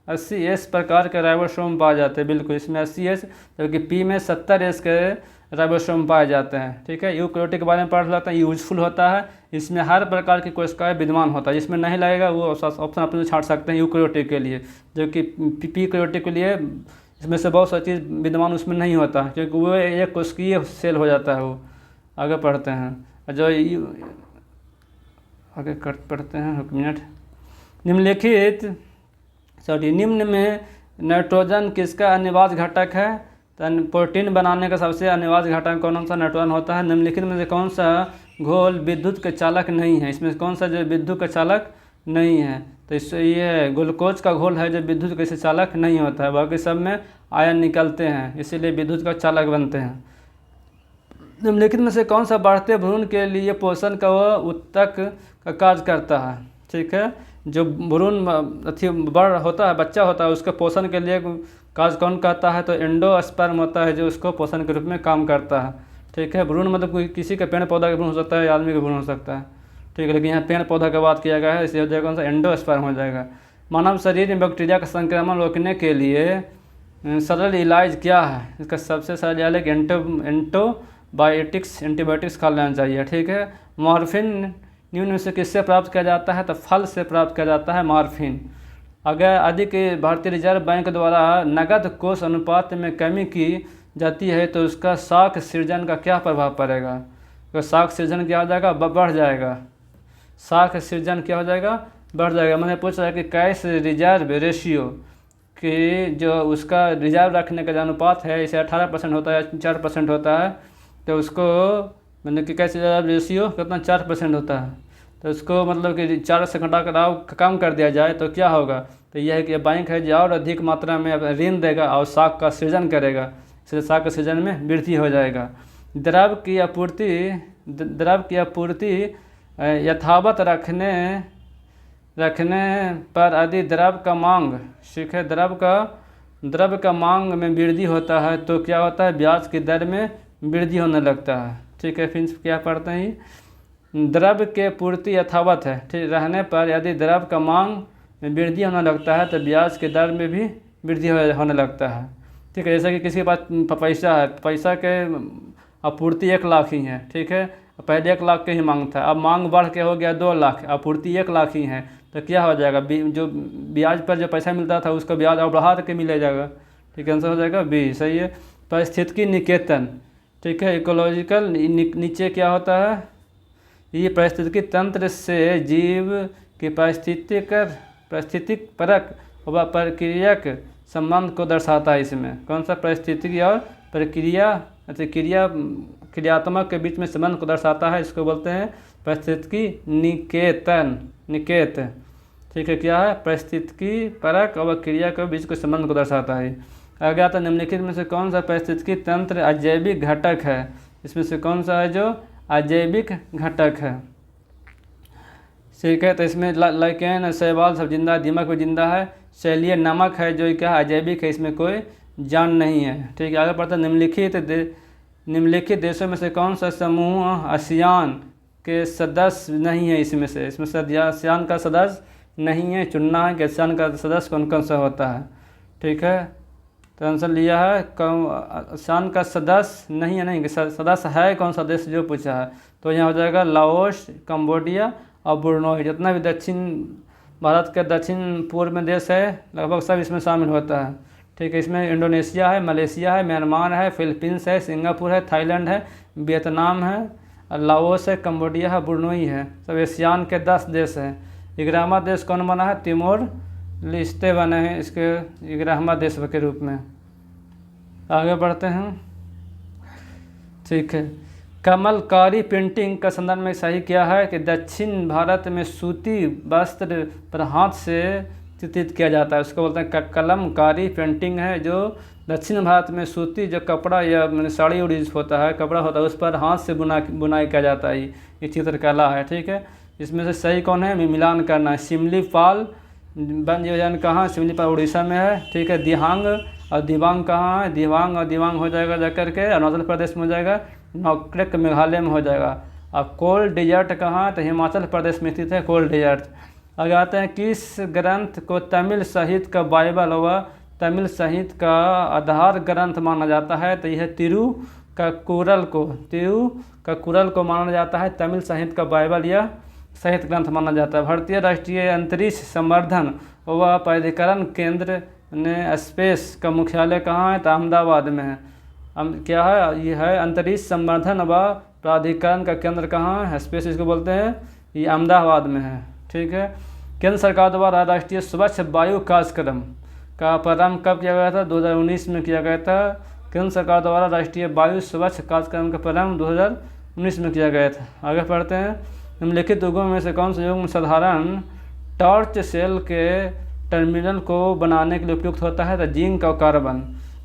80S प्रकार के राइबोसोम पाए जाते हैं, बिल्कुल इसमें 80S, जबकि P में 70S के राइबोसोम पाए जाते हैं। ठीक है, यूक्रोटिक के बारे में पढ़ लेते हैं, यूजफुल होता है, इसमें हर प्रकार की कोशिकाएं विद्यमान होता है, जिसमें नहीं लगेगा वो ऑप्शन अपने छाट सकते हैं यूक्रोटिक के लिए, जबकि पी क्रोटिक के लिए इसमें से बहुत सारी चीज़ विद्यमान उसमें नहीं होता, क्योंकि वो एक कोशिकीय सेल हो जाता है वो। आगे पढ़ते हैं, जो आगे पढ़ते हैं, एक मिनट। निम्न में नाइट्रोजन किसका अनिवार्य घटक है? तो प्रोटीन बनाने का सबसे अनिवार्य घटक कौन सा? नाइट्रोजन होता है। निम्नलिखित में से कौन सा घोल विद्युत के चालक नहीं है? इसमें कौन सा जो विद्युत का चालक नहीं है? तो इससे ये ग्लूकोज का घोल है जो विद्युत के चालक नहीं होता है, बाकी सब में आयन निकलते हैं, इसीलिए विद्युत का चालक बनते हैं। निम्नलिखित में से कौन सा बढ़ते भ्रूण के लिए पोषण का व उत्तक का कार्य करता है? ठीक है, जो भ्रूण बड़ होता है, बच्चा होता है, उसके पोषण के लिए कार्य कौन करता है? तो एंडोस्पर्म होता है जो उसको पोषण के रूप में काम करता है। ठीक है, भ्रूण मतलब कोई किसी का पेड़ पौधा का भ्रूण हो सकता है, आदमी का भ्रूण हो सकता है। ठीक है, लेकिन यहाँ पेड़ पौधा का बात किया गया है, इसलिए हो जाएगा कौन सा? एंडोस्पर्म हो जाएगा। मानव शरीर में बैक्टीरिया का संक्रमण रोकने के लिए सरल इलाज क्या है? इसका सबसे सरल इलाज है कि एंटीबायोटिक्स खा लेना चाहिए। ठीक है, मॉर्फिन निम्न में से किससे प्राप्त किया जाता है? तो फल से प्राप्त किया जाता है मॉर्फिन। अगर अधिक भारतीय रिजर्व बैंक द्वारा नगद कोष अनुपात में कमी की जाती है तो उसका साख सृजन का क्या प्रभाव पड़ेगा? तो साख सृजन क्या हो जाएगा? बढ़ जाएगा। साख सृजन क्या हो जाएगा? बढ़ जाएगा। मैंने पूछ रहा है कि कैश रिजर्व रेशियो कि जो उसका रिजर्व रखने का जो अनुपात है, इसे 18% होता है, 4% होता है, तो उसको मतलब कि कैश रिजर्व रेशियो कितना? 4% होता है, तो उसको मतलब कि 4 से घटा कर कम कर दिया जाए तो क्या होगा? तो यह है कि बैंक है जो और अधिक मात्रा में ऋण देगा और साख का सृजन करेगा, इसलिए साख के सृजन में वृद्धि हो जाएगा। द्रव की आपूर्ति यथावत रखने पर यदि द्रव का मांग, ठीक है, द्रव का मांग में वृद्धि होता है तो क्या होता है? ब्याज की दर में वृद्धि होने लगता है। ठीक है, फिर क्या पढ़ते हैं? द्रव के पूर्ति यथावत है, ठीक रहने पर यदि द्रव का मांग में वृद्धि होने लगता है तो ब्याज के दर में भी वृद्धि होने लगता है। ठीक है, जैसे कि किसी के पास पैसा है, पैसा के आपूर्ति 1 लाख ही है, ठीक है, पहले 1 लाख के ही मांग था, अब मांग बढ़ के हो गया 2 लाख, आपूर्ति 1 लाख ही है, तो क्या हो जाएगा? जो ब्याज पर जो पैसा मिलता था उसका ब्याज और बढ़ा के मिल जाएगा। ठीक है, आंसर हो जाएगा बी, सही है। पारिस्थितिकी निकेतन, ठीक है, इकोलॉजिकल नीचे क्या होता है? ये पारिस्थितिकी तंत्र से जीव की पारिस्थितिक परक व प्रक्रियक संबंध को दर्शाता है। इसमें कौन सा? पारिस्थितिकी और क्रियात्मक के बीच में संबंध को दर्शाता है, इसको बोलते हैं पारिस्थितिकी निकेत। ठीक है, क्या है? पारिस्थितिकी परक और क्रिया के बीच के संबंध को दर्शाता है। आगे आता निम्नलिखित में से कौन सा पारिस्थितिकी तंत्र अजैविक घटक है? इसमें से कौन सा है जो अजैविक घटक है? ठीक है, तो इसमें लाइकेन, शैवाल सब जिंदा, दीमक भी जिंदा है, शैलीय नमक है जो क्या अजैविक है, इसमें कोई जान नहीं है। ठीक है, आगे पढ़ते निम्नलिखित देशों में से कौन सा समूह आसियान के सदस्य नहीं है? इसमें से आसियान का सदस्य नहीं है, चुनना है कि आसियान का सदस्य कौन कौन सा होता है। ठीक है, तो आंसर लिया है आसियान का सदस्य नहीं है, नहीं सदस्य है कौन सा देश जो पूछा है, तो यहाँ हो जाएगा लाओस, कंबोडिया और ब्रुनई। जितना भी भारत के दक्षिण पूर्व में देश है लगभग सब इसमें शामिल होता है। ठीक है, इसमें इंडोनेशिया है, मलेशिया है, म्यांमार है, फिलीपींस है, सिंगापुर है, थाईलैंड है, वियतनाम है, लाओस है, कंबोडिया है, ब्रुनई है, सब एशियान के 10 देश हैं। 11वां देश कौन बना है? तिमोर लिस्ते बने हैं इसके 11वां देश के रूप में। आगे बढ़ते हैं। ठीक है, कमलकारी पेंटिंग का संदर्भ में सही क्या है कि दक्षिण भारत में सूती वस्त्र पर हाथ से चित्रित किया जाता है, उसको बोलते हैं कलमकारी पेंटिंग है, जो दक्षिण भारत में सूती जो कपड़ा या साड़ी उड़ी होता है, कपड़ा होता है, उस पर हाथ से बुनाई किया जाता है, ये चित्रकला है। ठीक है, इसमें से सही कौन है, मिलान करना है। सिमलीपाल वन योजना कहाँ, सिमलीपाल उड़ीसा में है। ठीक है, दिहांग और दिवांग कहाँ है, दिवांग और दिवांग हो जाएगा जाकर के अरुणाचल प्रदेश में हो जाएगा, नोक्रेक मेघालय में हो जाएगा। अब कोल डेजर्ट कहाँ, तो हिमाचल प्रदेश में स्थित है कोल डेजर्ट। आगे आते हैं, किस ग्रंथ को तमिल साहित्य का बाइबल व तमिल साहित्य का आधार ग्रंथ माना जाता है, तो यह तिरुक्कुरल को माना जाता है तमिल साहित्य का बाइबल या साहित्य ग्रंथ माना जाता है। भारतीय राष्ट्रीय अंतरिक्ष संवर्धन व प्राधिकरण केंद्र ने स्पेस का मुख्यालय कहाँ है, तो अहमदाबाद में है। क्या है, ये है अंतरिक्ष संवर्धन व प्राधिकरण का केंद्र कहाँ है, स्पेस इसको बोलते हैं, ये अहमदाबाद में है। ठीक है, केंद्र सरकार द्वारा राष्ट्रीय स्वच्छ वायु कार्यक्रम का प्रारंभ कब किया गया था, 2019 में किया गया था। केंद्र सरकार द्वारा राष्ट्रीय वायु स्वच्छ कार्यक्रम का प्रारंभ 2019 में किया गया था। आगे पढ़ते हैं, निम्नलिखित युगों में से कौन से युग में साधारण टॉर्च सेल के टर्मिनल को बनाने के लिए उपयुक्त होता है, तो जिंक और कार्बन।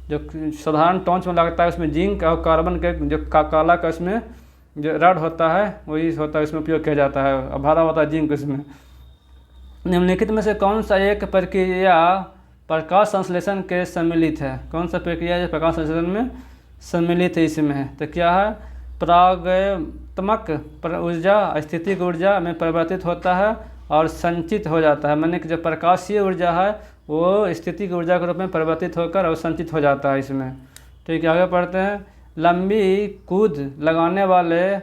जो साधारण टॉर्च में लगता है उसमें जिंक और कार्बन के जो काला का इसमें जो रड होता है वही होता है, इसमें उपयोग किया जाता है, और भरा होता है जिंक इसमें। निम्नलिखित में से कौन सा एक प्रक्रिया प्रकाश संश्लेषण के सम्मिलित है, कौन सा प्रक्रिया जो प्रकाश संश्लेषण में सम्मिलित है इसमें है, तो क्या है, प्रागैत्मक ऊर्जा स्थितिक ऊर्जा में परिवर्तित होता है और संचित हो जाता है, माने कि जो प्रकाशीय ऊर्जा है वो स्थितिक ऊर्जा के रूप में परिवर्तित होकर और संचित हो जाता है इसमें। ठीक है, आगे पढ़ते हैं, लंबी कूद लगाने वाले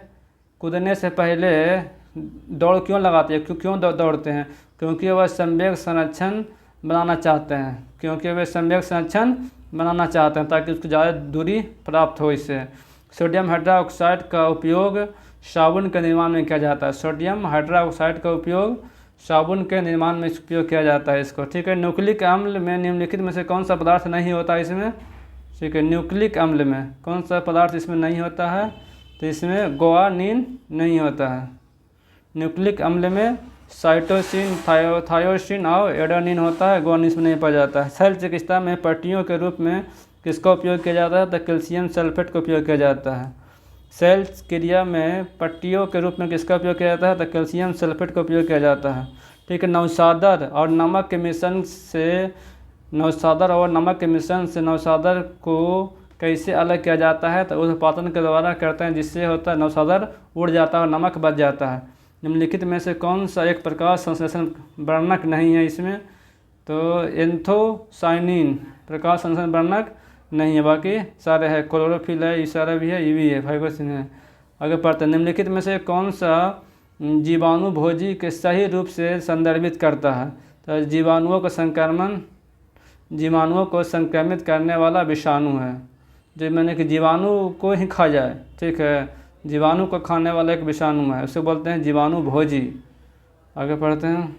कूदने से पहले दौड़ क्यों लगाते हैं, क्यों दौड़ते हैं, क्योंकि वह संवेग संरक्षण बनाना चाहते हैं, ताकि उसको ज़्यादा दूरी प्राप्त हो इससे। सोडियम हाइड्रोक्साइड का उपयोग साबुन के निर्माण में किया जाता है, सोडियम हाइड्रोक्साइड का उपयोग साबुन के निर्माण में उपयोग किया जाता है इसको। ठीक है, न्यूक्लिक अम्ल में निम्नलिखित में से कौन सा पदार्थ नहीं होता इसमें, ठीक है, न्यूक्लिक अम्ल में कौन सा पदार्थ इसमें नहीं होता है, तो इसमें गुआनिन नहीं होता है। न्यूक्लिक अम्ल में साइटोसिन, थायोसिन और एडेनिन होता है, गुआनिन इसमें नहीं पाया जाता है। शल्य चिकित्सा में पट्टियों के रूप में किसका उपयोग किया जाता है, तो कैल्शियम सल्फेट का उपयोग किया जाता है। सेल क्रिया में पट्टियों के रूप में किसका उपयोग किया जाता है, तो कैल्शियम सल्फेट का उपयोग किया जाता है। ठीक है, नौशादर और नमक के मिश्रण से नौशादर को कैसे अलग किया जाता है, तो उत्पादन के द्वारा करते हैं, जिससे होता है नौशादर उड़ जाता है और नमक बच जाता है। निम्नलिखित में से कौन सा एक प्रकाश संश्लेषण वर्णक नहीं है इसमें, तो एंथोसाइनिन प्रकाश संश्लेषण वर्णक नहीं है, बाकी सारे है, क्लोरोफिल है, ये सारा भी है, ये भी है, फाइब्रोसिन है। आगे पढ़ते हैं, निम्नलिखित में से कौन सा जीवाणु भोजी के सही रूप से संदर्भित करता है, तो जीवाणुओं को संक्रमित करने वाला विषाणु है, जो मैंने कि जीवाणु को ही खा जाए। ठीक है, जीवाणु को खाने वाला एक विषाणु है, उसे बोलते हैं जीवाणु भोजी। आगे पढ़ते हैं,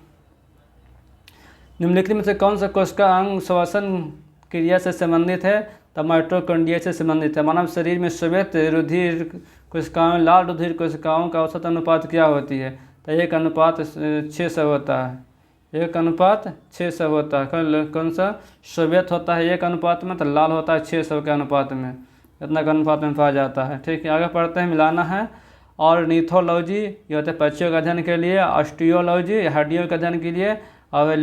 निम्नलिखित में से कौन सा कोशिका अंग श्वसन क्रिया से संबंधित है, तो माइटोकॉन्ड्रिया से संबंधित है। मानव शरीर में श्वेत रुधिर कोशिकाओं, लाल रुधिर कोशिकाओं का औसत अनुपात क्या होती है, तो 1:600 होता है, 1:600 होता है। कौन सा श्वेत होता है 1 अनुपात में, तो लाल होता है 600 के अनुपात में, इतना का अनुपात में पाया जाता है। ठीक है, आगे पढ़ते हैं, मिलाना है। ऑर्निथोलॉजी ये होता है पक्षियों के अध्ययन के लिए, ऑस्टियोलॉजी हड्डियों के अध्ययन के लिए, और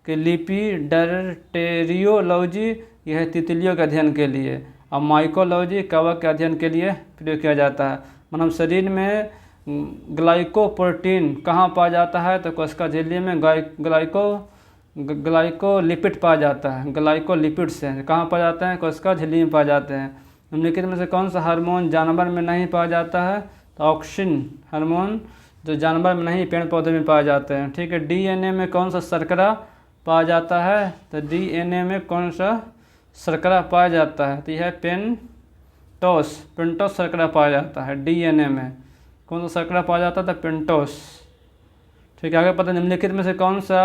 लिपिडर्टेरियोलॉजी यह है तितलियों के अध्ययन के लिए, और माइकोलॉजी कवक के अध्ययन के लिए प्रयोग किया जाता है। मानव शरीर में ग्लाइकोप्रोटीन कहाँ पाया जाता है, तो कोशिका झिल्ली में ग्लाइकोलिपिड पाया जाता है, ग्लाइकोलिपिड से कहाँ पाया जाते हैं, कोशिका झिल्ली में पाए जाते हैं। निम्नलिखित में से कौन सा हार्मोन जानवर में नहीं पाया जाता है, तो ऑक्सिन हार्मोन जो जानवर में नहीं पेड़ पौधे में पाए जाते हैं। ठीक है, डीएनए में कौन सा शर्करा पाया जाता है, तो डीएनए में कौन सा शर्करा पाया जाता है, तो यह है पेंटोस शर्करा पाया जाता है। डीएनए में कौन सा शर्करा पाया जाता है, तो पेंटोस। ठीक है, आगे पता, निम्नलिखित में से कौन सा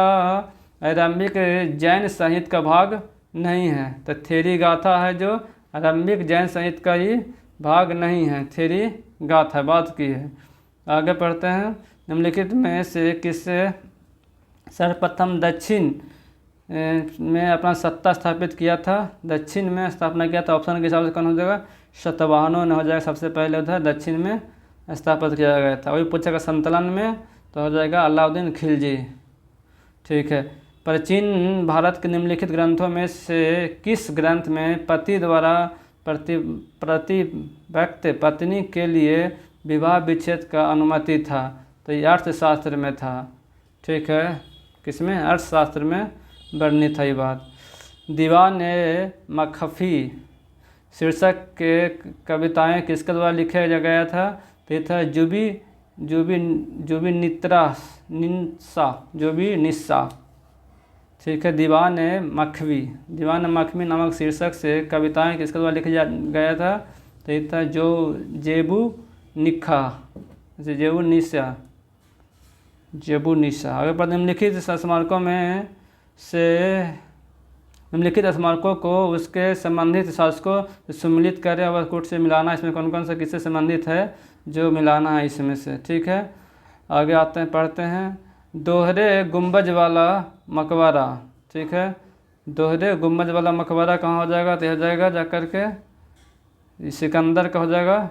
आरंभिक जैन साहित्य का भाग नहीं है, तो थेरी गाथा है जो आरंभिक जैन साहित्य का ही भाग नहीं है, थेरी गाथ है, बात की है। आगे पढ़ते हैं, निम्नलिखित में से किससे सर्वप्रथम दक्षिण में अपना सत्ता स्थापित किया था? दक्षिण में स्थापना किया था, ऑप्शन के हिसाब से कौन हो जाएगा? सातवाहनों ने हो जाएगा, सबसे पहले उधर दक्षिण में स्थापित किया गया था। वही पूछेगा संतलन में, तो हो जाएगा अलाउद्दीन खिलजी। ठीक है। प्राचीन भारत के निम्नलिखित ग्रंथों में से किस ग्रंथ में पति द्वारा प्रतिव्यक्त पत्नी के लिए विवाह विच्छेद का अनुमति था? तो ये अर्थशास्त्र में था। ठीक है, किसमें? अर्थशास्त्र में वर्णित है ये बात। दीवान ए मखफी शीर्षक के कविताएं किसके द्वारा लिखा गया था? तो ये था जुबी निस्सा। ठीक है, दीवान मखवी नामक शीर्षक से कविताएं किसके द्वारा लिखा गया था? तो ये था जेबू निशा। आगे पर निम्नलिखित स्मारकों को उसके संबंधित शासकों सम्मिलित करें और कोट से मिलाना। इसमें कौन कौन सा किससे संबंधित है जो मिलाना है इसमें से? ठीक है, आगे आते हैं, पढ़ते हैं। दोहरे गुंबज वाला मकबरा। ठीक है, दोहरे गुंबज वाला मकबरा कहाँ हो जाएगा? तो हो जाएगा जा कर के सिकंदर का हो जाएगा,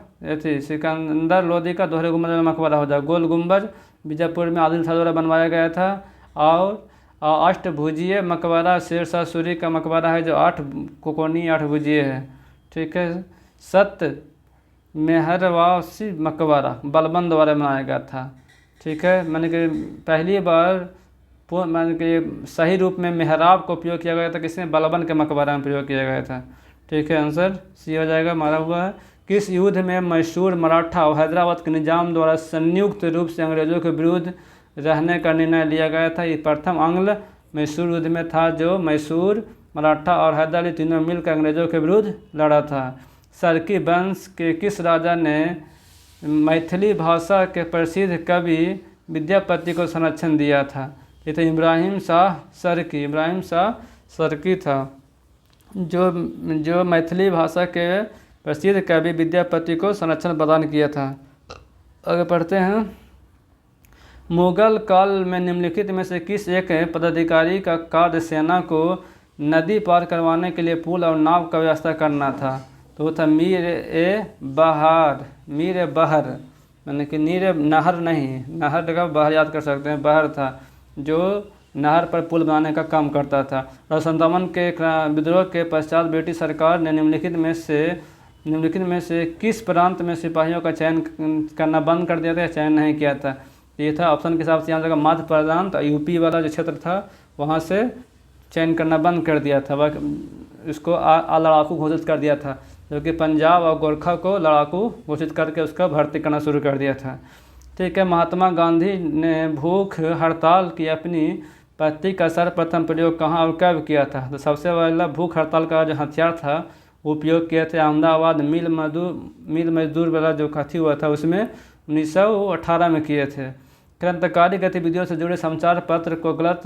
सिकंदर लोदी का दोहरे गुंबज वाला मकबरा हो जाएगा। गोल गुंबज बीजापुर में आदिल शाह द्वारा बनवाया गया था। और अष्टभुजीय मकबरा शेरशाह सूरी का मकबरा है, जो 8 कोकोनी 8 भुजीय है। ठीक है। सत्य मेहरवासी मकबरा बलबन द्वारा बनाया गया था। ठीक है, मैंने कि पहली बार मैंने कि सही रूप में मेहराब को उपयोग किया गया था, किसने? बलबन के मकबरा में प्रयोग किया गया था। ठीक है, आंसर सी हो जाएगा, मारा हुआ है। किस युद्ध में मैसूर, मराठा और हैदराबाद के निजाम द्वारा संयुक्त रूप से अंग्रेजों के विरुद्ध रहने का निर्णय लिया गया था? ये प्रथम आंग्ल मैसूर युद्ध में था, जो मैसूर, मराठा और हैदर तीनों मिलकर अंग्रेजों के विरुद्ध लड़ा था। सरकी वंश के किस राजा ने मैथिली भाषा के प्रसिद्ध कवि विद्यापति को संरक्षण दिया था? ये तो इब्राहिम शाह सरकी था, जो मैथिली भाषा के प्रसिद्ध कवि विद्यापति को संरक्षण प्रदान किया था। आगे पढ़ते हैं। मुगल काल में निम्नलिखित में से किस एक पदाधिकारी का कार्य सेना को नदी पार करवाने के लिए पुल और नाव का व्यवस्था करना था? तो वो था मीर ए बहर, यानी कि नहर नहीं, नहर का बहर याद कर सकते हैं, बहर था जो नहर पर पुल बनाने का काम करता था। और 57 के विद्रोह के पश्चात ब्रिटिश सरकार ने निम्नलिखित में से किस प्रांत में सिपाहियों का चयन करना बंद कर दिया था या चयन नहीं किया था? ये था ऑप्शन के हिसाब से यहाँ जगह मध्य प्रांत, यूपी वाला जो क्षेत्र था वहाँ से चयन करना बंद कर दिया था, इसको लड़ाकू घोषित कर दिया था, जो कि पंजाब और गोरखा को लड़ाकू घोषित करके उसका भर्ती करना शुरू कर दिया था। ठीक है, महात्मा गांधी ने भूख हड़ताल की अपनी पत्ती का सर्वप्रथम प्रयोग कहाँ और कब किया था? तो सबसे पहला भूख हड़ताल का जो हथियार था उपयोग किए थे अहमदाबाद मिल मजदूर वाला जो कथी हुआ था उसमें 1918 में किए थे। क्रांतिकारी गतिविधियों से जुड़े समाचार पत्र को गलत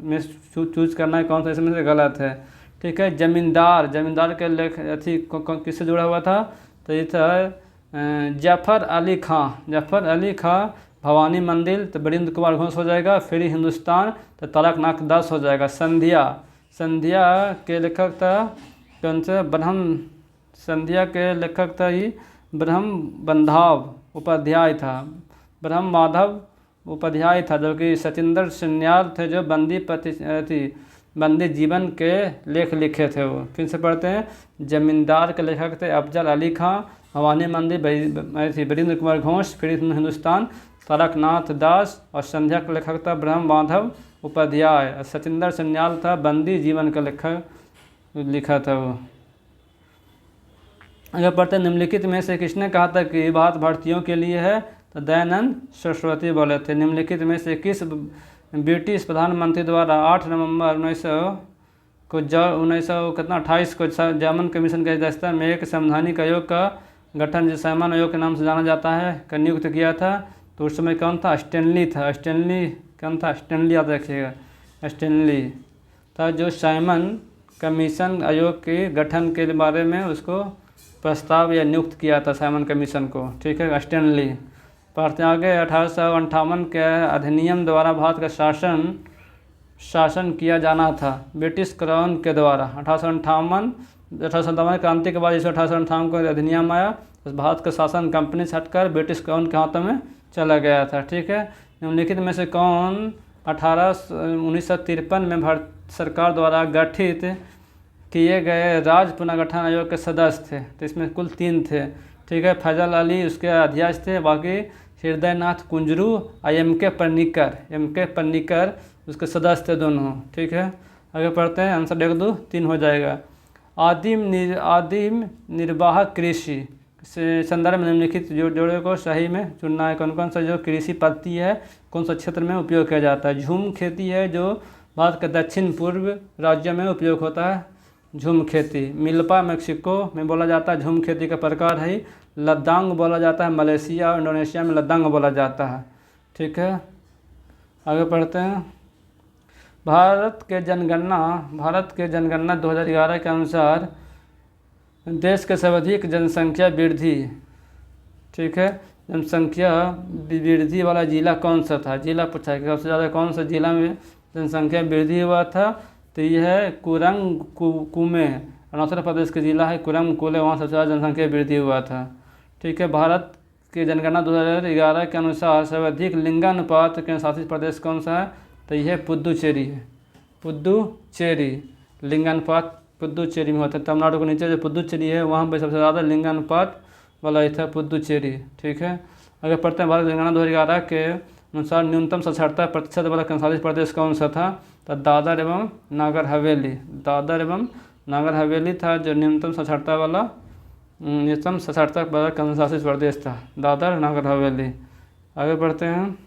में चूज करना है, कौन सा इसमें से गलत है? ठीक है, जमींदार के लेख किससे जुड़ा हुआ था? तो ये था जफ़र अली खां भवानी मंदिर, तो वीरेंद्र कुमार घोष हो जाएगा। फिर हिंदुस्तान, तो तारकनाथ दास हो जाएगा। संध्या के लेखक था कौन सा? संध्या के लेखक था ये ब्रह्म माधव उपाध्याय था, जो कि सचिंदर सन्याल थे, जो बंदी जीवन के लेख लिखे थे वो। फिर से पढ़ते हैं। जमींदार के लेखक थे अफजल अली खां, भवानी मंदिर वीरेंद्र कुमार घोष, फिर हिंदुस्तान तारकनाथ दास, और संध्या का लेखक था ब्रह्म माधव उपाध्याय। सचिंदर सन्याल था, बंदी जीवन का लेखक लिखा था वो। अगर पढ़ते निम्नलिखित में से किसने कहा था कि बात भारतीयों के लिए है? तो दयानंद सरस्वती बोले थे। निम्नलिखित में से किस ब्रिटिश प्रधानमंत्री द्वारा 8 नवंबर 1928 को जामन कमीशन के अध्यक्षता में एक संवैधानिक आयोग का गठन, जो साइमन आयोग के नाम से जाना जाता है, का नियुक्त किया था? तो उस समय कौन था? स्टैनली याद रखिएगा, स्टैनली था, जो साइमन कमीशन आयोग के गठन के बारे में उसको प्रस्ताव या नियुक्त किया था साइमन कमीशन को, ठीक है, स्टैनली। पढ़ते हैं आगे। 1858 के अधिनियम द्वारा भारत का शासन किया जाना था ब्रिटिश क्राउन के द्वारा। 1858 क्रांति के बाद इस 1858 को अधिनियम आया, तो भारत का शासन कंपनी से हटकर ब्रिटिश क्राउन के हाथों में चला गया था, ठीक है। निम्नलिखित में से कौन 1953 में भारत सरकार द्वारा गठित किए गए राज्य पुनर्गठन आयोग के सदस्य थे? तो इसमें कुल 3 थे, ठीक है। फैजल अली उसके अध्यक्ष थे, बाकी हृदयनाथ कुंजरू और एम के पन्नीकर उसके सदस्य थे दोनों, ठीक है। आगे पढ़ते हैं, आंसर 1 2 3 हो जाएगा। आदिम निर्वाहक कृषि से संदर्भ में निम्नलिखित जोड़े को सही में चुनना है। कौन कौन सा जो कृषि पद्धति है, कौन सा क्षेत्र में उपयोग किया जाता है? झूम खेती है जो भारत के दक्षिण पूर्व राज्यों में उपयोग होता है, झूम खेती। मिल्पा मेक्सिको में बोला जाता है, झूम खेती का प्रकार है। लद्दांग बोला जाता है, मलेशिया और इंडोनेशिया में लद्दांग बोला जाता है, ठीक है। आगे पढ़ते हैं। भारत के जनगणना 2011 के अनुसार देश के सर्वाधिक जनसंख्या वृद्धि, ठीक है, जनसंख्या वृद्धि वाला जिला कौन सा था? जिला पूछा कि सबसे ज़्यादा कौन सा जिला में जनसंख्या वृद्धि हुआ था? तो यह है कुमे, अरुणाचल प्रदेश का जिला है कुरंगकुले, वहाँ सबसे ज़्यादा जनसंख्या वृद्धि हुआ था, ठीक है। भारत की जनगणना 2011 के अनुसार सर्वाधिक लिंगानुपात केंद्र शासित प्रदेश कौन सा है? तो यह पुदुचेरी है, पुदुचेरी। लिंगानुपात पुदुचेरी में होता है, तमिलनाडु को नीचे जो पुदुचेरी है वहाँ पर सबसे ज़्यादा लिंगानुपात वाला ही था, पुदुचेरी, ठीक है। अगर पढ़ते हैं, भारत जनगणना 2011 के अनुसार न्यूनतम साक्षरता प्रतिशत वाला केंद्रशासित प्रदेश कौन सा था? तो दादर एवं नागर हवेली था जो न्यूनतम साक्षरता वाला केंद्रशासित प्रदेश था, दादर नगर हवेली। आगे बढ़ते हैं।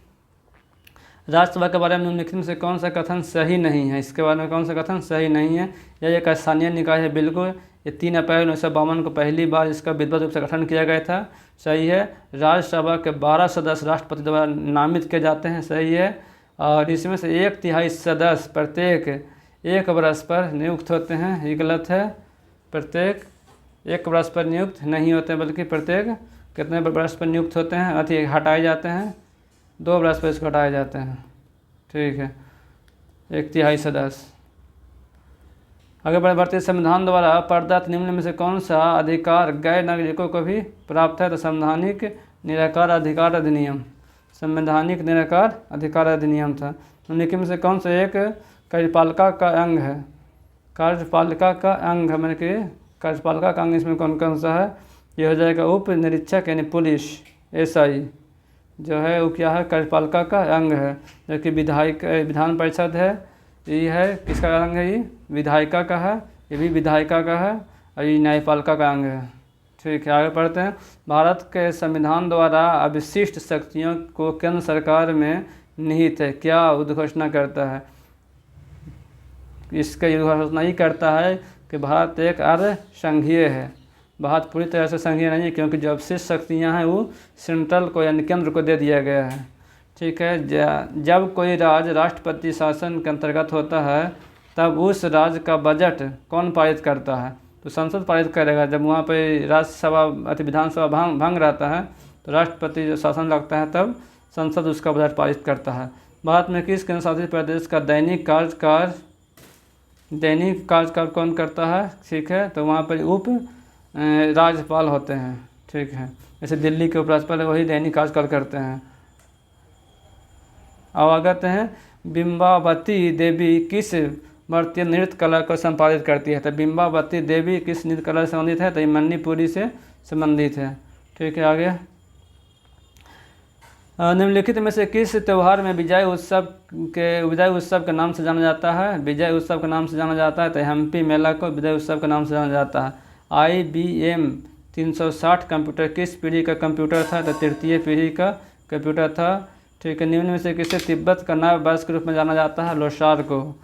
राज्यसभा के बारे में निम्नलिखित में से कौन सा कथन सही नहीं है? इसके बारे में कौन सा कथन सही नहीं है? यह एक स्थानीय निकाय है, बिल्कुल। ये 3 अप्रैल 1952 को पहली बार इसका विधिवत रूप से गठन किया गया था, सही है। राज्यसभा के 12 सदस्य राष्ट्रपति द्वारा नामित किए जाते हैं, सही है। और इसमें से 1/3 सदस्य प्रत्येक 1 वर्ष पर नियुक्त होते हैं, ये गलत है। प्रत्येक 1 वर्ष पर नियुक्त नहीं होते, बल्कि प्रत्येक कितने वर्ष पर नियुक्त होते हैं? हटाए जाते हैं, 2 वर्ष पर इसको हटाए जाते हैं, ठीक है। 1/3 सदस्य। आगे भारतीय संविधान द्वारा प्रदत्त निम्न में से कौन सा अधिकार गैर नागरिकों को भी प्राप्त है? तो संवैधानिक निराकार अधिकार अधिनियम, संवैधानिक निराकार अधिकार अधिनियम था। निम्नलिखित में से कौन सा एक कार्यपालिका का अंग है? कार्यपालिका का अंग है, मतलब कि कार्यपालिका का अंग इसमें कौन कौन सा है? ये हो जाएगा उप निरीक्षक यानी पुलिस, SI जो है वो क्या है? कार्यपालिका का अंग है। जबकि विधान परिषद है, ये है किसका अंग है? ये विधायिका का है, ये भी विधायिका का है, और ये न्यायपालिका का अंग है, ठीक है। आगे पढ़ते हैं। भारत के संविधान द्वारा अवशिष्ट शक्तियों को केंद्र सरकार में निहित है, क्या उद्घोषणा करता है? इसका उद्घोषणा ही करता है कि भारत एक अर्ध संघीय है। भारत पूरी तरह से संघीय नहीं है, क्योंकि जो अवशिष्ट शक्तियाँ हैं वो सेंट्रल को यानी केंद्र को दे दिया गया है, ठीक है। जब कोई राज्य राष्ट्रपति शासन के अंतर्गत होता है तब उस राज्य का बजट कौन पारित करता है? तो संसद पारित करेगा। जब वहाँ पे राज्यसभा विधानसभा भंग रहता है तो राष्ट्रपति जो शासन लगता है तब संसद उसका बजट पारित करता है। भारत में किस केंद्र शासित प्रदेश का दैनिक कार्यकाल कौन करता है? ठीक है, तो वहाँ पर उप राज्यपाल होते हैं, ठीक है। जैसे दिल्ली के उपराज्यपाल वही दैनिक कार्यकाल करते हैं। अब आते हैं, बिंबावती देवी किस भारतीय नृत्य कला को संपादित करती है? तो बिंबावती देवी किस नृत्य कला से संबंधित है? तो ये मणिपुरी से संबंधित है, ठीक है। आगे, निम्नलिखित में से किस त्यौहार में विजय उत्सव के नाम से जाना जाता है? विजय उत्सव के नाम से जाना जाता है, तो हम्पी मेला को विजय उत्सव के नाम से जाना जाता है। IBM 360 कंप्यूटर किस पीढ़ी का कंप्यूटर था? तो 3य पीढ़ी का कंप्यूटर था, ठीक है। निम्न में से किसे तिब्बत का नव वर्ष के रूप में जाना जाता है? लोसार को।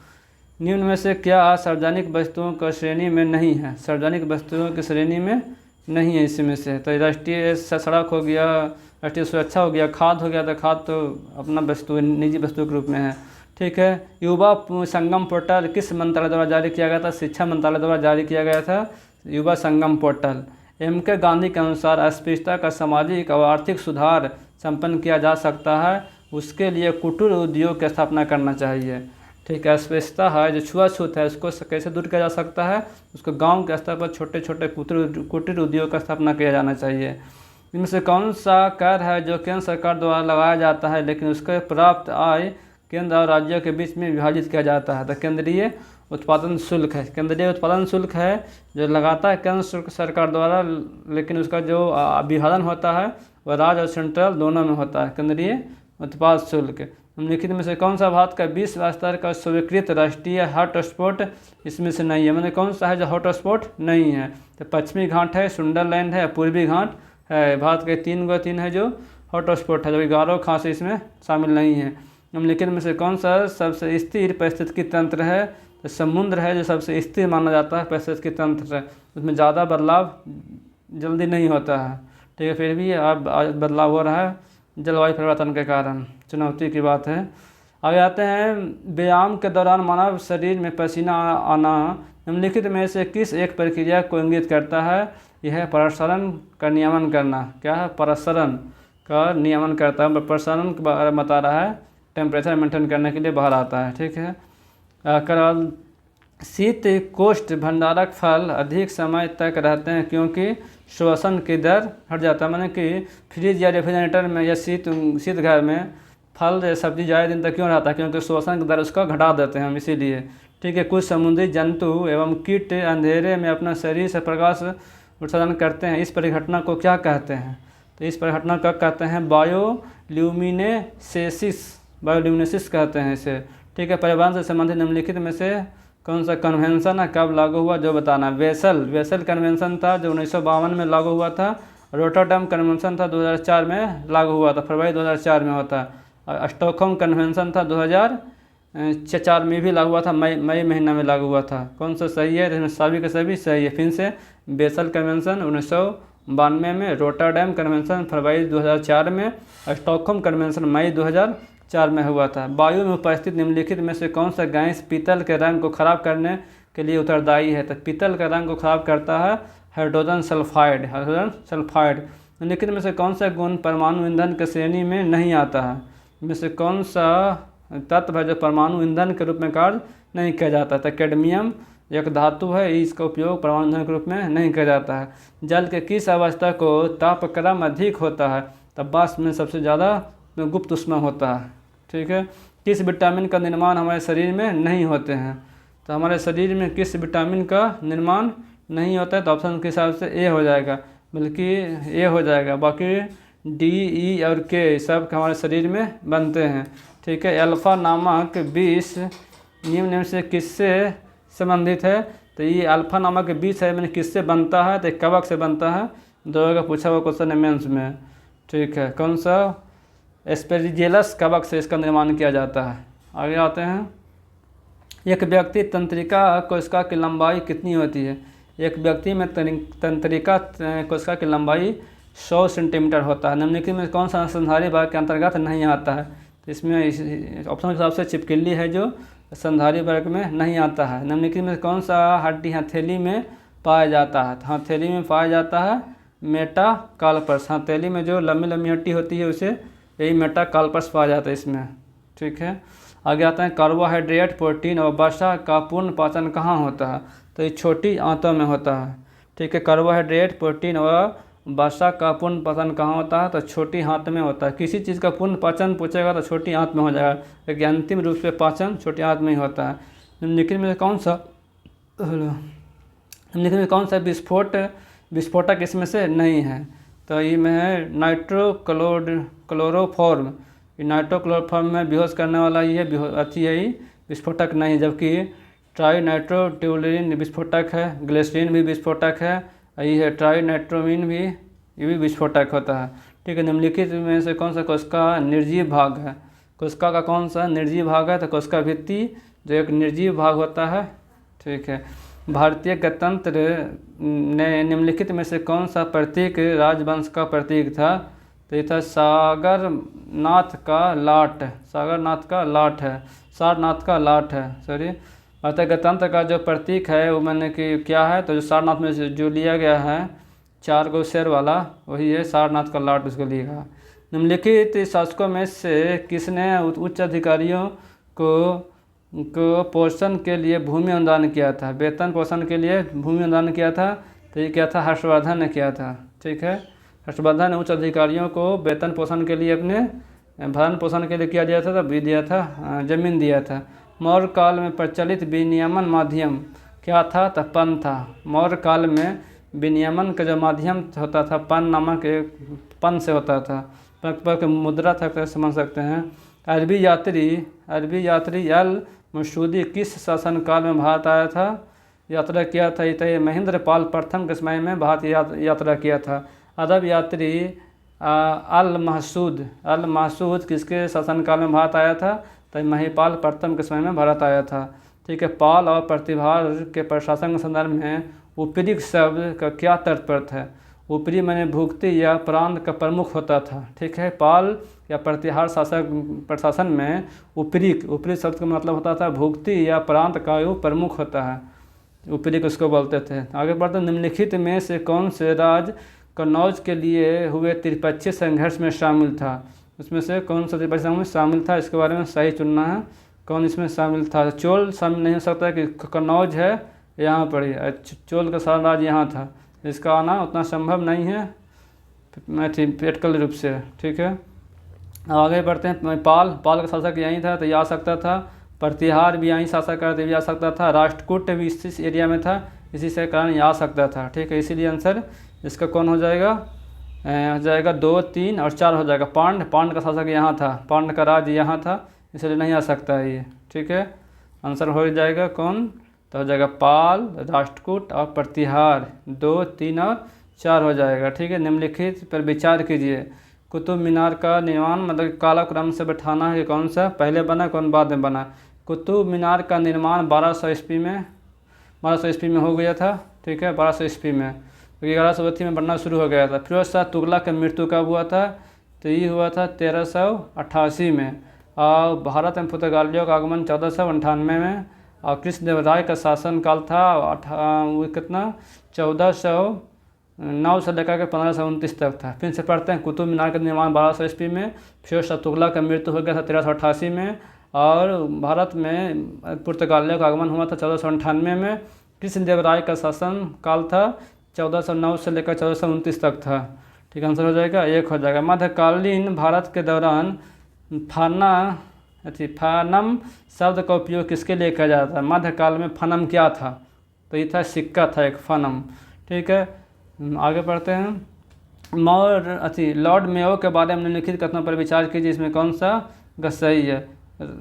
निम्न में से क्या सार्वजनिक वस्तुओं की श्रेणी में नहीं है? सार्वजनिक वस्तुओं की श्रेणी में नहीं है इसमें से। तो राष्ट्रीय सड़क हो गया, राष्ट्रीय सुरक्षा हो गया, खाद हो गया, तो खाद तो अपना वस्तु निजी वस्तु के रूप में है, ठीक है। युवा संगम पोर्टल किस मंत्रालय द्वारा जारी किया गया था? शिक्षा मंत्रालय द्वारा जारी किया गया था युवा संगम पोर्टल। एम.के. गांधी के अनुसार अस्पृश्यता का सामाजिक और आर्थिक सुधार संपन्न किया जा सकता है, उसके लिए कुटीर उद्योग की स्थापना करना चाहिए। ठीक है, अस्पृश्यता है जो छुआछूत है उसको कैसे दूर किया जा सकता है, उसको गांव के स्तर पर छोटे छोटे कुटीर उद्योग का स्थापना किया जाना चाहिए। इनमें से कौन सा कर है जो केंद्र सरकार द्वारा लगाया जाता है लेकिन उसके प्राप्त आय केंद्र और राज्यों के बीच में विभाजित किया जाता है? तो केंद्रीय उत्पादन शुल्क है। केंद्रीय उत्पादन शुल्क है जो लगाता है केंद्र सरकार द्वारा, लेकिन उसका जो विभाजन होता है वह राज्य और सेंट्रल दोनों में होता है, केंद्रीय उत्पाद शुल्क। निम्नलिखित में से कौन सा भारत का विश्व स्तर का स्वीकृत राष्ट्रीय हॉटस्पॉट इसमें से नहीं है? मैंने कौन सा है जो हॉटस्पॉट नहीं है? तो पश्चिमी घाट है, सुंदरलैंड है, पूर्वी घाट है। भारत के तीन है जो हॉटस्पॉट है, जबकि गारो खासी इसमें शामिल नहीं है। निम्नलिखित में से कौन सा सबसे स्थिर पारिस्थितिकी तंत्र है? तो समुद्र है जो सबसे स्थिर माना जाता है पारिस्थितिकी तंत्र है, उसमें ज़्यादा बदलाव जल्दी नहीं होता है। ठीक है, फिर भी अब बदलाव हो रहा है जलवायु परिवर्तन के कारण, चुनौती की बात है। आगे आते हैं, व्यायाम के दौरान मानव शरीर में पसीना आना निम्नलिखित में से किस एक प्रक्रिया को इंगित करता है? यह है प्रसरण का नियमन करना। क्या है? प्रसरण का नियमन करता है। प्रसरण के बारे में बता रहा है, टेम्परेचर मेंटेन करने के लिए बाहर आता है। ठीक है, करल शीत कोष्ठ भंडारक फल अधिक समय तक रहते हैं क्योंकि श्वसन की दर हट जाता है। माने कि फ्रिज या रेफ्रिजरेटर में या शीत घर में फल सब्जी ज़्यादा दिन तक क्यों रहता है? क्योंकि श्वसन की दर उसका घटा देते हैं हम, इसीलिए। ठीक है, कुछ समुद्री जंतु एवं कीट अंधेरे में अपना शरीर से प्रकाश उत्सर्जन करते हैं, इस परिघटना को क्या कहते हैं? तो इस परिघटना को कहते हैं बायोल्यूमिनेसिस कहते हैं इसे। ठीक है, परिवहन से संबंधित निम्नलिखित में से कौन सा कन्वेंशन है, कब लागू हुआ जो बताना? वेसल कन्वेंशन था जो 1952 में लागू हुआ था। रोटरडम कन्वेंशन था 2004 में लागू हुआ था, फरवरी 2004 में होता है। और स्टॉकहोम कन्वेंशन था 2004 में भी लागू हुआ था, मई महीना में लागू हुआ था। कौन सा सही है? इसमें सभी के सभी सही है। फिर से वेसल कन्वेंशन 1992 में, रोटरडम कन्वेंशन फरवरी 2004 में, स्टॉकहोम कन्वेंशन मई 2004 में हुआ था। वायु में उपस्थित निम्नलिखित में से कौन सा गैस पीतल के रंग को खराब करने के लिए उत्तरदायी है? तो पीतल का रंग को खराब करता है हाइड्रोजन सल्फाइड। निम्नलिखित में से कौन सा गुण परमाणु ईंधन के श्रेणी में नहीं आता है? इनमें से कौन सा तत्व है जो परमाणु ईंधन के रूप में कार्य नहीं किया जाता? तो कैडमियम एक धातु है, इसका उपयोग परमाणु ईंधन के रूप में नहीं किया जाता है। जल के किस अवस्था को तापक्रम अधिक होता है? तब वाष्प में सबसे ज़्यादा गुप्त उष्मा होता है। ठीक है, किस विटामिन का निर्माण हमारे शरीर में नहीं होते हैं? तो हमारे शरीर में किस विटामिन का निर्माण नहीं होता है? तो ऑप्शन के हिसाब से ए हो जाएगा, बल्कि ए हो जाएगा। बाकी डी, ई और के सब हमारे शरीर में बनते हैं। ठीक है, अल्फा नामक विष निम्न में से किससे संबंधित है? तो ये अल्फा नामक विष है, मैंने किससे बनता है? तो कवक से बनता है। दो का पूछा हुआ क्वेश्चन है मेंस में। ठीक है, कौन सा? एस्पेरिजिलस कवक से इसका निर्माण किया जाता है। आगे आते हैं, एक व्यक्ति तंत्रिका कोशिका की लंबाई कितनी होती है? एक व्यक्ति में तंत्रिका कोशिका की लंबाई 100 सेंटीमीटर होता है। निम्नलिखित में कौन सा स्तनधारी भाग के अंतर्गत नहीं आता है? तो इसमें ऑप्शन के हिसाब से छिपकली है जो स्तनधारी वर्ग में नहीं आता है। निम्नलिखित में कौन सा हड्डी हथेली में पाया जाता है? तो हथेली में पाया जाता है मेटाकार्पस। हथेली में जो लंबी लंबी हड्डी होती है उसे यही मेटाकार्पस पाया जाता है इसमें। ठीक है, आगे आता है, कार्बोहाइड्रेट, प्रोटीन और वसा का पूर्ण पाचन कहाँ होता है? तो ये छोटी आंतों में होता है। ठीक है, कार्बोहाइड्रेट, प्रोटीन और वसा का पूर्ण पाचन कहाँ होता है? तो छोटी आंत में होता है। किसी चीज़ का पूर्ण पाचन पूछेगा तो छोटी आंत में हो जाएगा, क्योंकि अंतिम रूप से पाचन छोटी आंत में ही होता है। निम्नलिखित में कौन सा विस्फोटक इसमें से नहीं है? तो ये में है नाइट्रोक्लोरोफॉर्म। नाइट्रोक्लोरोफॉर्म में बेहोश करने वाला ये अच्छी है, ही विस्फोटक नहीं। जबकि ट्राइनाइट्रोट्यूलिन विस्फोटक है, ग्लिसरीन भी विस्फोटक है, ये है ट्राइनाइट्रोमीन भी, ये भी विस्फोटक होता है। ठीक है, निम्नलिखित में से कौन सा कोशिका निर्जीव भाग है? कोशिका का कौन सा निर्जीव भाग है? तो कोशिका भित्ति जो एक निर्जीव भाग होता है। ठीक है, भारतीय गणतंत्र ने निम्नलिखित में से कौन सा प्रतीक राजवंश का प्रतीक था? तो ये था सारनाथ का लाट है। सॉरी, भारतीय गणतंत्र का जो प्रतीक है वो मैंने कि क्या है? तो जो सारनाथ में जो लिया गया है 4 गो शेर वाला, वही है सारनाथ का लॉर्ड, उसको लिखा। निम्नलिखित शासकों में से किसने उच्च अधिकारियों को पोषण के लिए भूमि अनुदान किया था, वेतन पोषण के लिए भूमि अनुदान किया था? तो ये क्या था, हर्षवर्धन ने किया था। ठीक है, हर्षवर्धन ने उच्च अधिकारियों को वेतन पोषण के लिए, अपने भरण पोषण के लिए किया दिया था, तब भी दिया था, जमीन दिया था। मौर्य काल में प्रचलित विनियमन माध्यम क्या था? तो पन था। मौर्य काल में विनियमन का जो माध्यम होता था, पन नामक एक पन से होता था, पर मुद्रा था, समझ सकते हैं। अरबी यात्री अल मसूदी किस शासनकाल में भारत आया था, यात्रा किया था? ये महेंद्र पाल प्रथम के समय में भारत यात्रा किया था। अरब यात्री अल महसूद किसके शासनकाल में भारत आया था? तो महिपाल प्रथम के समय में भारत आया था। ठीक है, पाल और प्रतिभार के प्रशासन के संदर्भ में ऊपरी शब्द का क्या तात्पर्य है? ऊपरी माने भुक्ति या प्रांत का प्रमुख होता था। ठीक है, पाल या प्रतिहार प्रशासन में ऊपरी शब्द का मतलब होता था भुक्ति या प्रांत का वो प्रमुख होता है, ऊपरी को उसको बोलते थे। आगे बढ़ते, निम्नलिखित में से कौन से राज्य कन्नौज के लिए हुए त्रिपक्षीय संघर्ष में शामिल था? उसमें से कौन सा त्रिपक्षीय संघर्ष में शामिल था, इसके बारे में सही चुनना है। कौन इसमें शामिल था? चोल शामिल नहीं हो सकता कि कन्नौज है यहाँ पर ही, चोल का सारा राज्य यहाँ था, इसका आना उतना संभव नहीं है मैथमेटिकल रूप से। ठीक है, आगे बढ़ते हैं। पाल का शासक यहीं था, तो ये आ सकता था। प्रतिहार भी यहीं शासक करते भी आ सकता था। राष्ट्रकूट भी इस एरिया में था, इसी से कारण ये आ सकता था। ठीक है, इसीलिए आंसर इसका कौन हो जाएगा? हो जाएगा 2, 3 और 4 हो जाएगा। पांड का शासक यहाँ था, पांड का राज्य यहाँ था, इसलिए नहीं आ सकता है ये। ठीक है, आंसर हो जाएगा कौन? तो हो जाएगा पाल, राष्ट्रकूट और प्रतिहार। 2, 3 और 4 हो जाएगा। ठीक है, निम्नलिखित पर विचार कीजिए। कुतुब मीनार का निर्माण मतलब काला क्रम से बैठाना है, कौन सा पहले बना कौन बाद में बना? कुतुब मीनार का निर्माण 1200 ईस्वी में हो गया था। ठीक है, 1200 ईस्वी में, क्योंकि 1132 में बनना शुरू हो गया था। फिरोज शाह तुगलक की मृत्यु कब हुआ था? तो ये हुआ था 1388 में। और भारत में पुर्तगालियों का आगमन 1498 में। और कृष्णदेवराय का शासनकाल था वो कितना 1409 से लेकर के 1529 तक था। फिर से पढ़ते हैं, कुतुब मीनार का निर्माण 1200 ईस्वी में, फिरोज शाह तुगलक का मृत्यु हो गया था 1388 में, और भारत में पुर्तगालियों का आगमन हुआ था 1498 में। कृष्णदेवराय का शासनकाल था 1409 से लेकर 1429 तक था। ठीक, आंसर हो जाएगा 1 हो जाएगा। मध्यकालीन भारत के दौरान फनम शब्द का उपयोग किसके लिए किया जाता है? मध्यकाल में फनम क्या था? तो ये था सिक्का था एक, फनम। ठीक है, आगे पढ़ते हैं। लॉर्ड मेयो के बारे में निम्नलिखित कथनों पर विचार कीजिए, इसमें कौन सा सही है?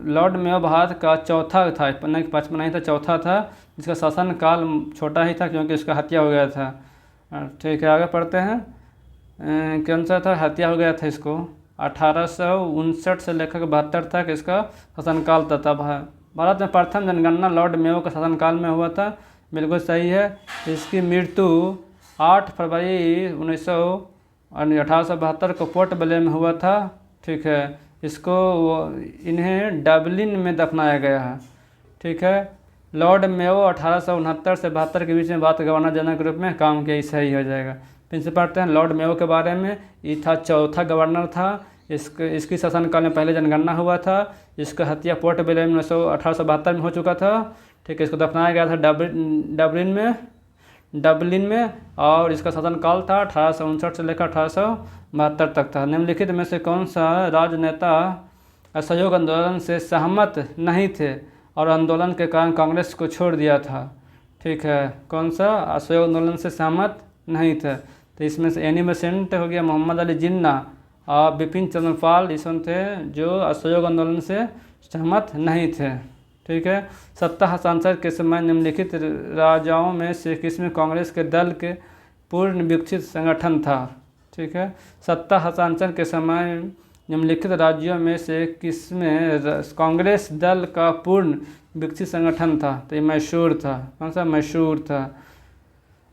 लॉर्ड मेयो भारत का चौथा था, नहीं 5वां नहीं था, चौथा था, जिसका शासन काल छोटा ही था क्योंकि उसका हत्या हो गया था। ठीक है, आगे पढ़ते हैं। कौन सा था हत्या हो गया था इसको? 1859 से लेकर 72 तक इसका शासनकाल था। तब भारत में प्रथम जनगणना लॉर्ड मेयो के शासनकाल में हुआ था, बिल्कुल सही है। इसकी मृत्यु 8 फरवरी 1872 को पोर्ट ब्लेयर में हुआ था। ठीक है, इसको इन्हें डबलिन में दफनाया गया है। ठीक है, लॉर्ड मेयो 1869 से 72 के बीच में भारत गवर्नर जनरल के रूप में काम किया, सही हो जाएगा। फिर से पढ़ते हैं लॉर्ड मेयो के बारे में। ये था चौथा गवर्नर था, इसकी शासनकाल में पहले जनगणना हुआ था। इसका हत्या पोर्ट ब्लेयर में 1872 में हो चुका था। ठीक है, इसको दफनाया गया था डबलिन में, और इसका शासनकाल था 1859 से लेकर 1872 तक था। निम्नलिखित में से कौन सा राजनेता असहयोग आंदोलन से सहमत नहीं थे और आंदोलन के कारण कांग्रेस को छोड़ दिया था? ठीक है, कौन सा असहयोग आंदोलन से सहमत नहीं थे? तो इसमें से एनी बेसेंट हो गया, मोहम्मद अली जिन्ना और बिपिन चंद्र पाल ईसन थे जो असहयोग आंदोलन से सहमत नहीं थे। ठीक है, सत्ता हस्तांतरण के समय निम्नलिखित राजाओं में से किसमें कांग्रेस के दल के पूर्ण विकसित संगठन था? ठीक है, सत्ता हस्तांतरण के समय निम्नलिखित राज्यों में से किसमें कांग्रेस दल का पूर्ण विकसित संगठन था? तो ये मैसूर था। कौन सा? मैसूर था।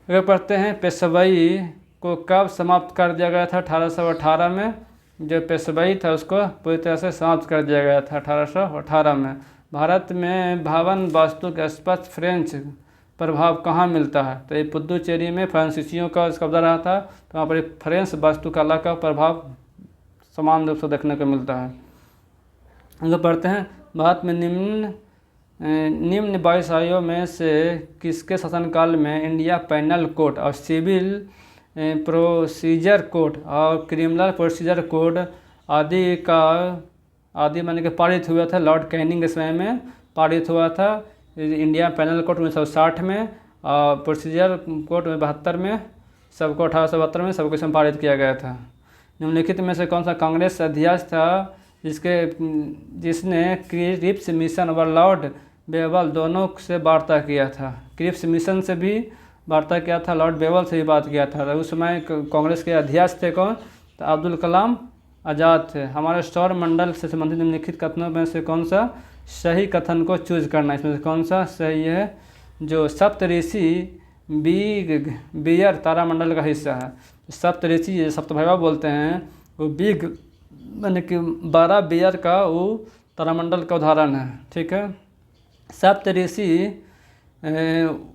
अगर पढ़ते हैं, पेशवाई को कब समाप्त कर दिया गया था? 1818 में। जो पेशवाई था उसको पूरी तरह से समाप्त कर दिया गया था 1818 में। भारत में भवन वास्तु के स्पष्ट फ्रेंच प्रभाव कहाँ मिलता है? तो ये पुदुचेरी में फ्रांसीसियों का कब्जा रहा था, तो वहाँ पर फ्रेंच वास्तुकला का प्रभाव समान रूप से देखने को मिलता है। आगे पढ़ते हैं। भारत में निम्न 22 आयों में से किसके शासनकाल में इंडिया पेनल कोड और सिविल प्रोसीजर कोड और क्रिमिनल प्रोसीजर कोड आदि माने के पारित हुआ था? लॉर्ड कैनिंग के समय में पारित हुआ था। इंडिया पेनल कोड 1960 में और प्रोसीजर कोड 72 में, सबको 1872 में सबको इसमें पारित किया गया था। निम्नलिखित में से कौन सा कांग्रेस अध्यक्ष था जिसने क्रिप्स मिशन और लॉर्ड बेवल दोनों से वार्ता किया था? क्रिप्स मिशन से भी वार्ता किया था, लॉर्ड बेवल से भी बात किया था। उस समय कांग्रेस के अध्यक्ष थे कौन? तो अब्दुल कलाम आज़ाद थे। हमारे सौर मंडल से संबंधित निम्नलिखित कथनों में से कौन सा सही कथन को चूज करना है? इसमें से कौन सा सही है? जो सप्तऋषि बियर तारामंडल का हिस्सा है। सप्तऋषि सप्तभैरव बोलते हैं, वो बिग माने कि 12 बियर का वो तारामंडल का उदाहरण है। ठीक है। सप्तऋषि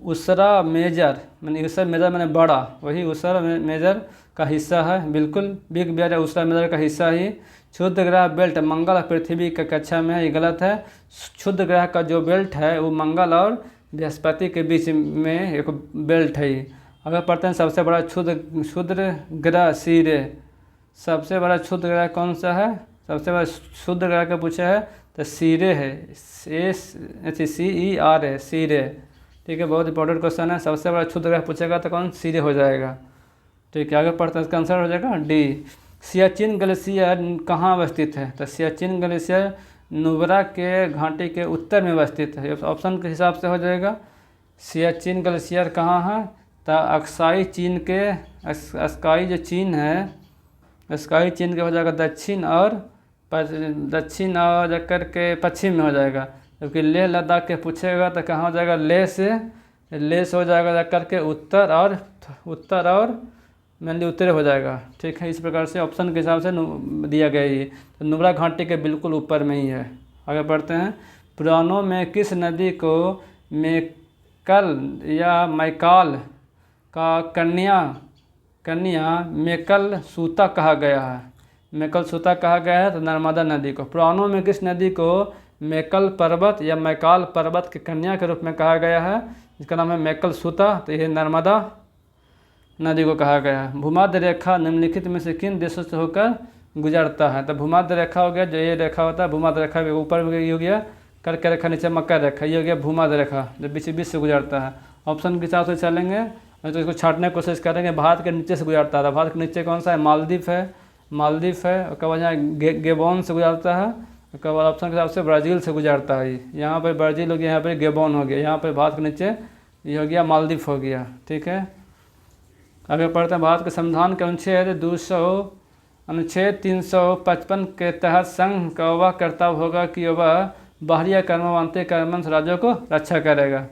उसरा मेजर मैंने उसरा मेजर मैंने बड़ा, वही उसरा मेजर का हिस्सा है। बिल्कुल बिग बियर उसरा मेजर का हिस्सा ही। क्षुद्र ग्रह बेल्ट मंगल और पृथ्वी का कक्षा में है, ये गलत है। क्षुद्र ग्रह का जो बेल्ट है वो मंगल और बृहस्पति के बीच में एक बेल्ट है। अगर पढ़ते हैं सबसे बड़ा क्षुद्र ग्रह सीरे, सबसे बड़ा क्षुद्र ग्रह कौन सा है? सबसे बड़ा क्षुद्र ग्रह का पूछा है तो सीरे है, CER है, सीरे। ठीक है, बहुत इंपॉर्टेंट क्वेश्चन है। सबसे बड़ा क्षुद्र ग्रह पूछेगा तो कौन? सीरे हो जाएगा। ठीक है, आगे पढ़ते हैं, इसका आंसर हो जाएगा डी। सियाचिन ग्लेशियर कहाँ अवस्थित है? तो सियाचिन ग्लेशियर नुब्रा के घाटी के उत्तर में अवस्थित है। ऑप्शन के हिसाब से हो जाएगा। सियाचिन ग्लेशियर कहाँ है? तो अक्साई चीन के अस्काई जो चीन है, अस्काई चीन के हो जाएगा दक्षिण और जाकर के पश्चिम में हो जाएगा। जबकि लेह लद्दाख के पूछेगा तो कहाँ हो जाएगा? लेह से हो जाएगा जाकर के उत्तर और मेनली उत्तरी हो जाएगा। ठीक है, इस प्रकार से ऑप्शन के हिसाब से दिया गया ही। तो नुब्रा घाटी के बिल्कुल ऊपर में ही है। आगे पढ़ते हैं। पुराणों में किस नदी को मेकल या मैकाल का कन्या मेकल सूता कहा गया है? मेकल सूता कहा गया है तो नर्मदा नदी को। पुराणों में किस नदी को मेकल पर्वत या मैकाल पर्वत के कन्या के रूप में कहा गया है? इसका नाम है मेकल सूता, तो यह नर्मदा नदी को कहा गया है। भूमध्य रेखा निम्नलिखित में से किन देशों से होकर गुजरता है? तो भूमध्य रेखा हो गया, जो ये रेखा होता है भूमध्य रेखा के ऊपर ये हो गया कर्क रेखा, नीचे मकर रेखा, ये हो गया भूमध्य रेखा जो बीच से गुजरता है। ऑप्शन के हिसाब से चलेंगे तो इसको छांटने की कोशिश करेंगे। भारत के नीचे से गुजरता है। भारत के नीचे कौन सा है? मालदीव है। उसके बाद यहाँ गेबॉन से गुजरता है। उसके बाद ऑप्शन के हिसाब से ब्राज़ील से गुजरता है। यहाँ पर ब्राज़ील हो गया, यहाँ पर गेबॉन हो गया, यहाँ पर भारत के नीचे ये हो गया मालदीव हो गया। ठीक है, आगे पढ़ते हैं। भारत के संविधान के अनुच्छेद 355 के तहत संघ का वह कर्तव्य होगा कि वह बाहरी आक्रमण व आंतरिक आक्रमण से राज्यों को रक्षा करेगा।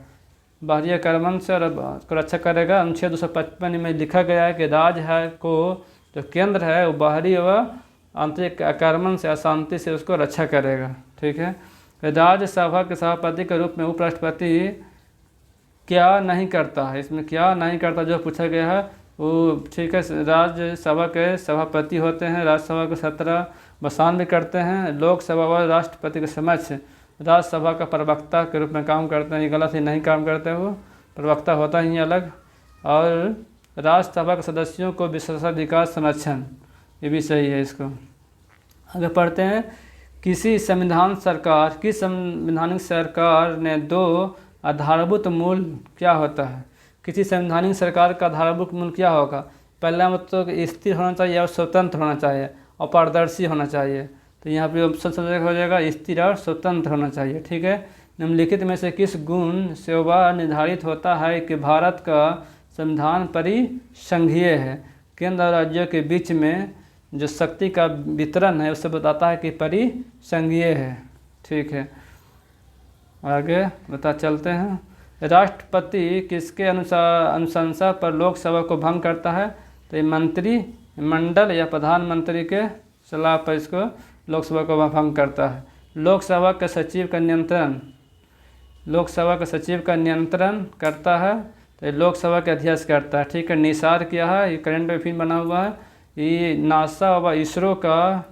बाहरी आक्रमण से को रक्षा करेगा। अनुच्छेद 255 में लिखा गया है कि राज्य को जो केंद्र है वो बाहरी व आंतरिक आक्रमण से अशांति से उसको रक्षा करेगा। ठीक है, राज्यसभा के सभापति के रूप में उपराष्ट्रपति क्या नहीं करता है? इसमें क्या नहीं करता जो पूछा गया है वो। ठीक है, राज्यसभा के सभापति होते हैं, राज्यसभा के 17 बसान भी करते हैं। लोकसभा व राष्ट्रपति के समक्ष राज्यसभा का प्रवक्ता के रूप में काम करते हैं। ये गलत ही, नहीं काम करते हो, प्रवक्ता होता ही अलग। और राज्यसभा के सदस्यों को विशेषाधिकार संरक्षण, ये भी सही है। इसको आगे पढ़ते हैं। किस संवैधानिक सरकार ने 2 आधारभूत मूल्य क्या होता है? किसी संवैधानिक सरकार का आधारभूत मूल्य क्या होगा? पहला मतलब स्थिर होना चाहिए और स्वतंत्र होना चाहिए और पारदर्शी होना चाहिए। तो यहाँ पे ऑप्शन हो जाएगा स्थिर और स्वतंत्र होना चाहिए। ठीक है, निम्नलिखित में से किस गुण से वह निर्धारित होता है कि भारत का संविधान परिसंघीय है? केंद्र और राज्यों के बीच में जो शक्ति का वितरण है उससे बताता है कि परिसंघीय है। ठीक है, आगे बता चलते हैं। राष्ट्रपति किसके अनुशंसा पर लोकसभा को भंग करता है? तो ये मंत्रिमंडल या प्रधानमंत्री के सलाह पर इसको लोकसभा को भंग करता है। लोकसभा के सचिव का नियंत्रण लोकसभा के सचिव का नियंत्रण करता है, तो ये लोकसभा के अध्यक्ष करता है। ठीक है, निसार क्या है, ये करंट अफेयर बना हुआ है, ये नासा व इसरो का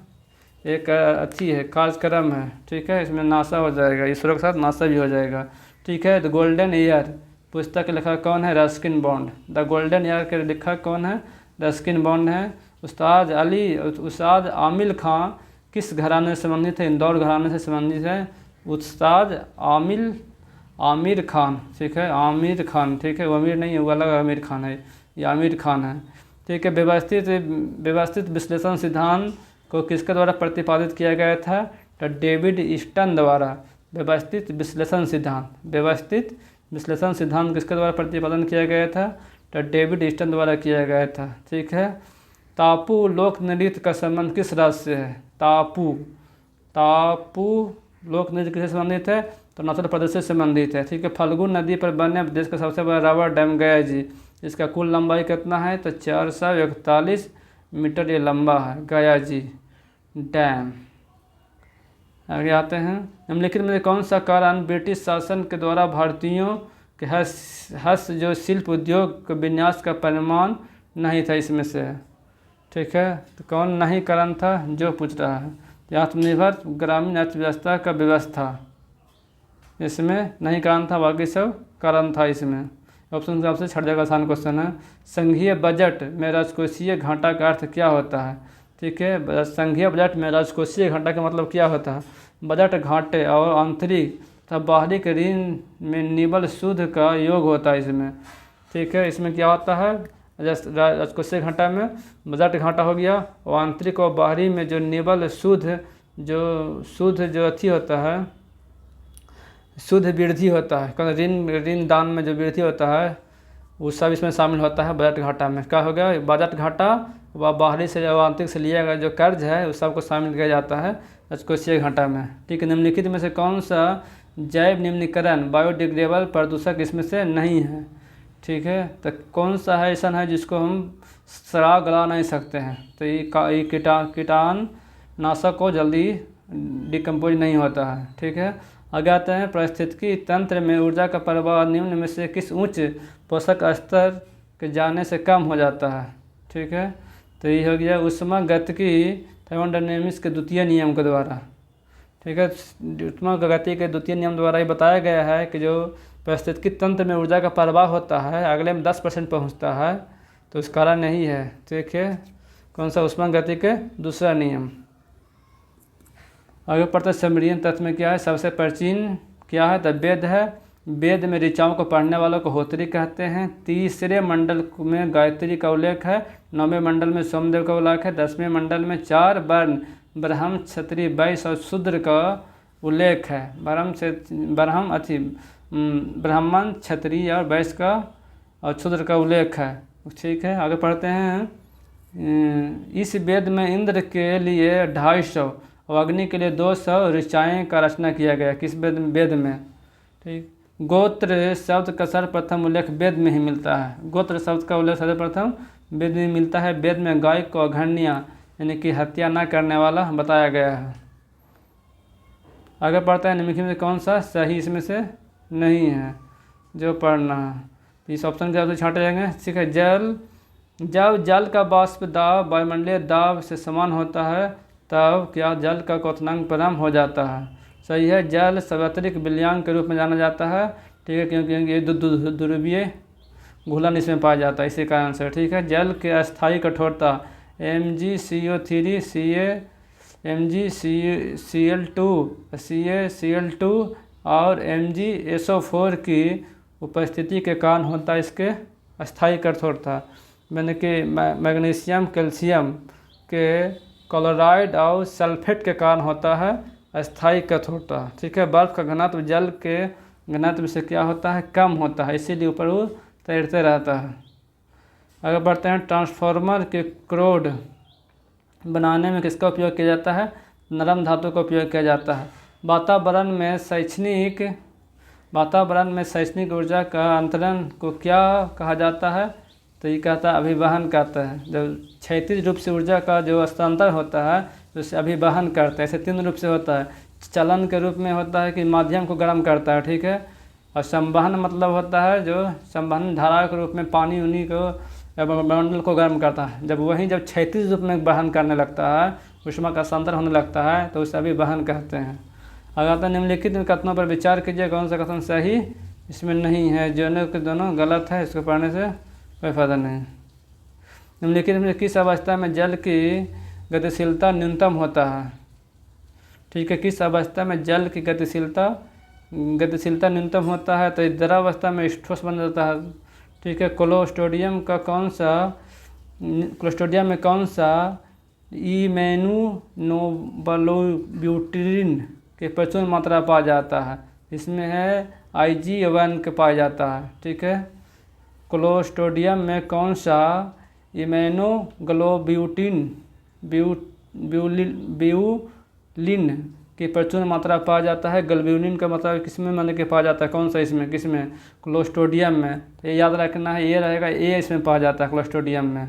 एक अच्छी है कार्यक्रम है। ठीक है, इसमें नासा हो जाएगा, इसरो के साथ नासा भी हो जाएगा। ठीक है, द गोल्डन ईयर पुस्तक के लेखक कौन है, Ruskin bond. The golden year के लेखक कौन है, रस्किन बॉन्ड है। उस्ताद आमिर खां किस घराने से संबंधित है, इंदौर घराने से संबंधित है। उस्ताद आमिर खान, ठीक है, आमिर खान, ठीक है, वो अमीर नहीं है, वो अलग आमिर खान है, ये आमिर खान है। ठीक है, व्यवस्थित विश्लेषण सिद्धांत को किसके द्वारा प्रतिपादित किया गया था, तो डेविड ईस्टन द्वारा। व्यवस्थित विश्लेषण सिद्धांत किसके द्वारा प्रतिपादन किया गया था, तो डेविड ईस्टन द्वारा किया गया था। ठीक है, टापू लोक नृत्य का संबंध किस राज्य से है, टापू लोक नृत्य किससे संबंधित है, तो अरुणाचल प्रदेश से संबंधित है। ठीक है, फल्गु नदी पर बने देश का सबसे बड़ा रबर डैम गया जी, इसका कुल लंबाई कितना है, तो 441 मीटर ये लंबा है गया जी डैम। आगे आते हैं, निम्नलिखित में कौन सा कारण ब्रिटिश शासन के द्वारा भारतीयों के हस्त जो शिल्प उद्योग के विन्यास का परिमाण नहीं था इसमें से। ठीक है, तो कौन नहीं कारण था, जो पूछ रहा है, आत्मनिर्भर ग्रामीण अर्थव्यवस्था का व्यवस्था, इसमें नहीं कारण था, बाकी सब कारण था इसमें। ऑप्शन के हिसाब से 6 जगह आसान क्वेश्चन है। संघीय बजट में राजकोषीय घाटा का अर्थ क्या होता है। ठीक है, संघीय बजट में राजकोषीय घाटा का मतलब क्या होता है, बजट घाटे और आंतरिक तथा बाहरी के ऋण में निवल सूद का योग होता है इसमें। ठीक है, इसमें क्या होता है, राजकोषीय घाटा में बजट घाटा हो गया, और आंतरिक और बाहरी में जो निवल सूद जो अच्छी होता है, शुद्ध वृद्धि होता है, ऋण दान में जो वृद्धि होता है वो सब इसमें शामिल होता है बजट घाटा में। क्या हो गया, बजट घाटा व बाहरी से या आंतरिक से लिया गया जो कर्ज है उस सबको शामिल किया जाता है राजकोषीय घाटा में। ठीक है, निम्नलिखित में से कौन सा जैव निम्नीकरण बायोडिग्रेडेबल प्रदूषक इसमें से नहीं है। ठीक है, तो कौन सा है ऐसा है जिसको हम सड़ा गला नहीं सकते हैं, तो ये कीटाणुनाशक को जल्दी डिकम्पोज नहीं होता है। ठीक है, आगे आते हैं, पारिस्थितिकी तंत्र में ऊर्जा का प्रवाह निम्न में से किस उच्च पोषक स्तर के जाने से कम हो जाता है। ठीक है, तो ये हो गया ऊष्मागतिकी थर्मोडायनेमिक्स के द्वितीय नियम के द्वारा। ठीक है, ऊष्मागतिकी के द्वितीय नियम द्वारा ये बताया गया है कि जो पारिस्थितिकी तंत्र में ऊर्जा का प्रवाह होता है अगले में 10% पहुँचता है, तो इस कारण यही है। ठीक है, कौन सा, ऊष्मागतिकी के दूसरा नियम। आगे पढ़ते समरीन तत्व में क्या है, सबसे प्राचीन क्या है, तो वेद है। वेद में ऋचाओं को पढ़ने वालों को होत्री कहते हैं। तीसरे मंडल में गायत्री का उल्लेख है। 9वें मंडल में सोमदेव का उल्लेख है। 10वें मंडल में 4 वर्ण ब्राह्मण क्षत्रिय वैश्य और शूद्र का उल्लेख है। ब्राह्मण क्षत्रिय और वैश्य का और शूद्र का उल्लेख है। ठीक है, आगे पढ़ते हैं। इस वेद में इंद्र के लिए 250 और अग्नि के लिए 200 ऋचाएँ का रचना किया गया। किस वेद में, ठीक। गोत्र शब्द का सर्वप्रथम उल्लेख वेद में ही मिलता है। गोत्र शब्द का उल्लेख सर्वप्रथम वेद में मिलता है। वेद में गाय को अघर्ण्य यानी कि हत्या न करने वाला बताया गया है। आगे पढ़ते हैं, निम्नलिखित में कौन सा सही इसमें से नहीं है जो पढ़ना है। इस ऑप्शन के हिसाब से छांटे जाएंगे। ठीक है, जब जल का वाष्प दाब वायुमंडलीय दाब से समान होता है तब क्या जल का क्वथनांक परम हो जाता है। सही है, जल सार्वत्रिक विलयन के रूप में जाना जाता है। ठीक है, क्योंकि ये ध्रुवीय घुलन इसमें पाया जाता है, इसी कारण से। ठीक है, जल के अस्थायी कठोरता MgCO3 CaCl2 और MgSO4 की उपस्थिति के कारण होता है इसके अस्थायी कठोरता। मैंने कि मैग्नीशियम कैल्शियम के क्लोराइड और सल्फेट के कारण होता है अस्थायी कठोरता। ठीक है, बर्फ़ का घनत्व जल के घनत्व से क्या होता है, कम होता है, इसीलिए ऊपर वो तैरते रहता है। आगे बढ़ते हैं, ट्रांसफार्मर के क्रोड बनाने में किसका उपयोग किया जाता है, नरम धातु का उपयोग किया जाता है। वातावरण में शैक्षणिक ऊर्जा का अंतरण को क्या कहा जाता है, तो ये कहता है अभिवहन कहता है। जब क्षैतिज रूप से ऊर्जा का जो हस्तांतरण होता है तो उसे अभिवहन करता है। ऐसे 3 रूप से होता है। चलन के रूप में होता है कि माध्यम को गर्म करता है। ठीक है, और संवहन मतलब होता है जो संवहन धारा के रूप में पानी उनी को या वायुमंडल को गर्म करता है। जब क्षैतिज रूप में वहन करने लगता है, ऊष्मा का स्थानांतरण होने लगता है, तो उसे अभिवहन कहते हैं। अगर निम्नलिखित कथनों पर विचार कीजिए, कौन सा कथन सही इसमें नहीं है, दोनों के दोनों गलत है, इसको पढ़ने से कोई फायदा नहीं। निम्नलिखित में किस अवस्था में जल की गतिशीलता न्यूनतम होता है? ठीक है, किस अवस्था में जल की गतिशीलता न्यूनतम होता है? तो द्रवावस्था में ठोस बन जाता है। ठीक है, क्लोस्ट्रिडियम में कौन सा इम्यूनोब्यूटीरिन के प्रचुर मात्रा पाया जाता है? इसमें है Ig1 के पाया जाता है। ठीक है, क्लोस्ट्रिडियम में कौन सा ब्यूलिन की प्रचुर मात्रा पाया जाता है? ग्लोब्यूलिन का मतलब किसमें माने के पाया जाता है? कौन सा इसमें, किसमें? क्लोस्ट्रिडियम में। तो ये याद रखना है, ये रहेगा, ए इसमें पाया जाता है क्लोस्ट्रिडियम में।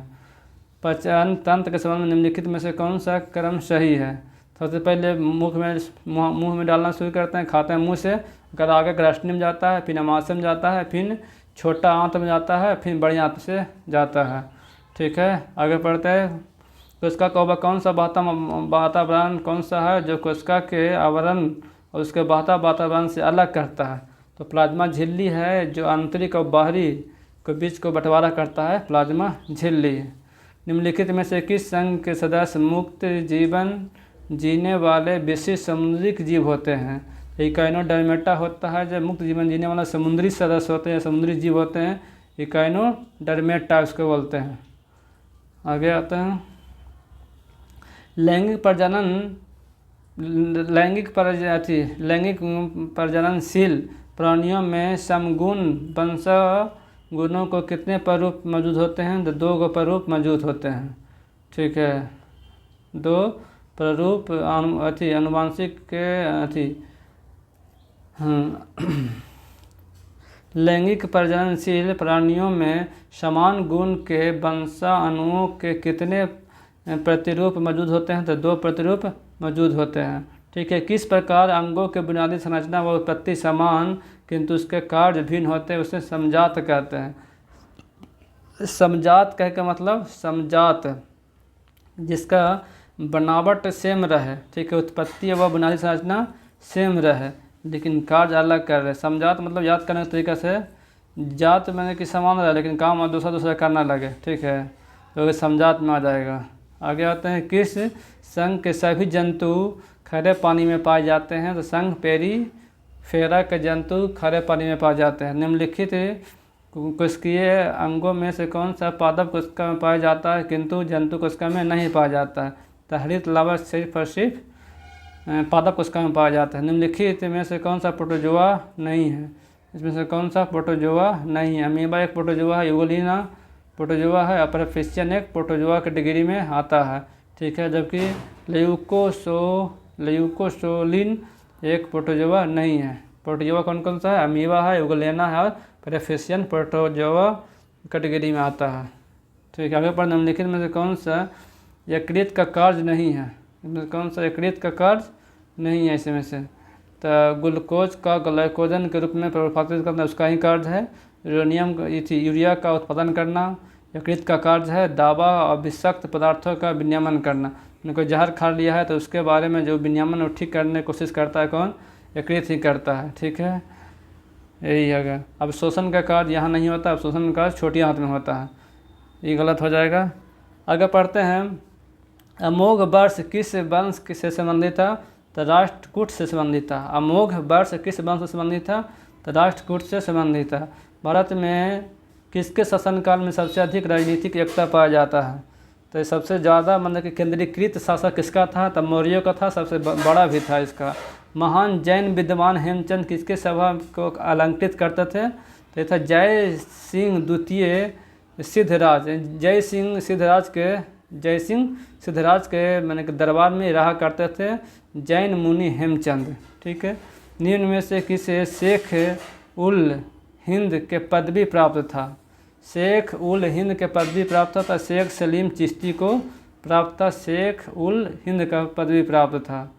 पाचन तंत्र के संबंध में निम्नलिखित में से कौन सा क्रम सही है? सबसे पहले मुंह में डालना शुरू करते हैं, खाते हैं मुंह से, अगर आगे ग्रास्नी में जाता है, फिर अमाशय में जाता है, फिर छोटा आंत में जाता है, फिर बड़ी आंत से जाता है। ठीक है, आगे पढ़ते हैं। कोशिका का कौन सा वातावरण कौन सा है जो कोशिका के आवरण और उसके वातावरण से अलग करता है? तो प्लाज्मा झिल्ली है जो आंतरिक और बाहरी के बीच को बंटवारा करता है, प्लाज्मा झिल्ली। निम्नलिखित में से किस संघ के सदस्य मुक्त जीवन जीने वाले विशिष्ट समुद्री जीव होते हैं? इकाइनोडर्मेटा होता है जो मुक्त जीवन जीने वाला समुद्री सदस्य होते हैं, समुद्री जीव होते हैं, इकाइनोडर्मेटा उसको बोलते हैं। आगे आते हैं। लैंगिक प्रजननशील प्राणियों में समगुण वंश गुणों को कितने प्ररूप मौजूद होते हैं? तो 2 प्ररूप मौजूद होते हैं। ठीक है, 2 प्ररूप अनुवांशिक के लैंगिक प्रजननशील प्राणियों में समान गुण के वंशाणुओं के कितने प्रतिरूप मौजूद होते हैं? तो 2 प्रतिरूप मौजूद होते हैं। ठीक है, किस प्रकार अंगों के बुनियादी संरचना व उत्पत्ति समान किंतु उसके कार्य भिन्न होते हैं, उसे समजात कहते हैं। समजात कह के मतलब समजात जिसका बनावट सेम रहे, ठीक है, उत्पत्ति व बुनियादी संरचना सेम रहे लेकिन कार्य अलग कर रहे। समजात मतलब याद करने के तरीके से, जात मैंने कि समान रहे लेकिन काम दूसरा करना लगे। ठीक है, तो समजात में आ जाएगा। आगे आते हैं। किस संघ के सभी जंतु खरे पानी में पाए जाते हैं? तो संघ पेरिफेरा के जंतु खरे पानी में पाए जाते हैं। निम्नलिखित कोशिकीय अंगों में से कौन सा पादप कोशिका में पाया जाता है किंतु जंतु कोशिका में नहीं पाया जाता है? तो हरित लावा सिर्फ और सिर्फ पादप कोशिका में पाया जाता है। निम्नलिखित में से कौन सा प्रोटोजोआ नहीं है? इसमें से कौन सा प्रोटोजोआ नहीं है? अमीबा एक प्रोटोजोआ है, यूगोलिना प्रोटोजोआ है, अपरफिशियन एक प्रोटोजोआ कैटेगरी में आता है। ठीक है, जबकि ल्यूकोसोलिन एक प्रोटोजोआ नहीं है। प्रोटोजोआ कौन कौन सा है? अमीबा है, यूगोलिना है और अपरफिशियन प्रोटोजोआ कैटेगरी में आता है। ठीक है, आगे पर निम्नलिखित में से कौन सा यकृत का कार्य नहीं है? इनमें कौन सा यकृत का कार्य नहीं है? इसमें से तो ग्लूकोज का ग्लाइकोजन के रूप में परिवर्तित करना उसका ही कार्य है। यूरिया का उत्पादन करना यकृत का कार्य है। दवा और विषाक्त पदार्थों का विनियमन करना, कोई जहर खा लिया है तो उसके बारे में जो विनियमन ठीक करने की कोशिश करता है कौन? यकृत ही करता है। ठीक है, यही है। अब शोषण का कार्य यहाँ नहीं होता, अब शोषण का कार्य छोटी आंत में होता है, ये गलत हो जाएगा। आगे पढ़ते हैं। अमोघ वर्ष किस वंश से संबंधित था? तो राष्ट्रकूट से संबंधित था। अमोघ वर्ष किस वंश से संबंधित था? तो राष्ट्रकूट से संबंधित था। भारत में किसके शासनकाल में सबसे अधिक राजनीतिक एकता पाया जाता है? तो सबसे ज़्यादा मतलब कि केंद्रीकृत शासक किसका था? तो मौर्यों का था, सबसे बड़ा भी था इसका। महान जैन विद्वान हेमचंद किसके सभा को अलंकृत करते थे? तो ये था जय सिंह द्वितीय सिद्धराज। जय सिंह सिद्धराज के मैंने कि दरबार में रहा करते थे जैन मुनि हेमचंद। ठीक है, निम्न में से किसे शेख उल हिंद के पदवी प्राप्त था? शेख उल हिंद के पदवी प्राप्त था। शेख सलीम चिश्ती को प्राप्त था, शेख उल हिंद का पदवी प्राप्त था।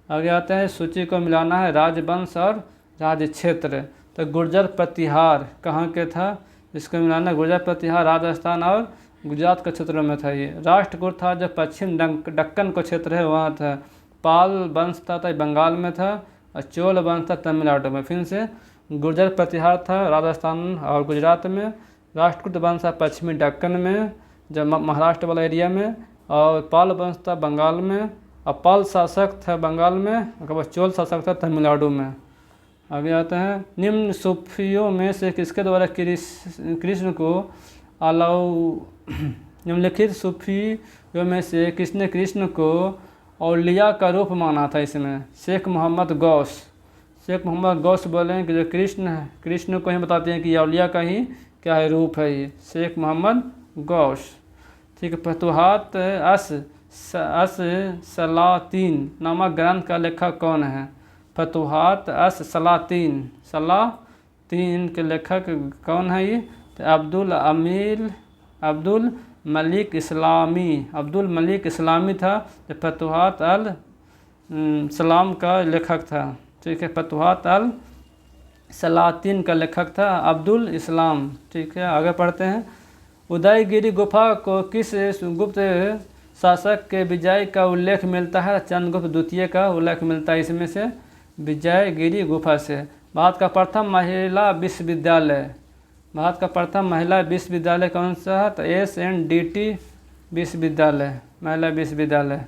आगे आते हैं। सूची को मिलाना है राजवंश और राज्य क्षेत्र। तो गुर्जर प्रतिहार कहाँ के था? इसको मिलाना, गुर्जर प्रतिहार राजस्थान और गुजरात के क्षेत्रों में था। ये राष्ट्रकूट था जो पश्चिम दक्कन का क्षेत्र है वहाँ था। पाल वंश था तो बंगाल में था, और चोल वंश था तमिलनाडु में। फिर से गुर्जर प्रतिहार था राजस्थान और गुजरात में, राष्ट्रकूट वंश था पश्चिमी दक्कन में जब महाराष्ट्र वाला एरिया में, और पाल वंश था बंगाल में, और पाल शासक था बंगाल में, उसके बाद चोल शासक था तमिलनाडु में। आगे आते हैं, निम्न सूफियों में से किसके द्वारा कृष्ण को निम्नलिखित सूफियों में से किसने कृष्ण को औलिया का रूप माना था? इसमें शेख मोहम्मद गौस। शेख मोहम्मद गौस बोले कि जो कृष्ण है, कृष्ण को ही बताते हैं कि औलिया का ही क्या है, रूप है ये, शेख मोहम्मद गौस। ठीक है। फतुहात अस सलातीन नामक ग्रंथ का लेखक कौन है? फतुहात अस सलातीन के लेखक कौन है ये? तो अब्दुल मलिक इस्लामी था, जो फतुहात अल सलाम का लेखक था। ठीक है। फतुहात अल सलातीन का लेखक था अब्दुल इस्लाम। ठीक है। आगे पढ़ते हैं, उदयगिरी गुफा को किस गुप्त शासक के विजय का उल्लेख मिलता है? चंद्रगुप्त द्वितीय का उल्लेख मिलता है इसमें से, विजयगिरी गुफा से। भारत का प्रथम महिला विश्वविद्यालय, भारत का प्रथम महिला विश्वविद्यालय कौन सा है? तो SNDT विश्वविद्यालय, महिला विश्वविद्यालय।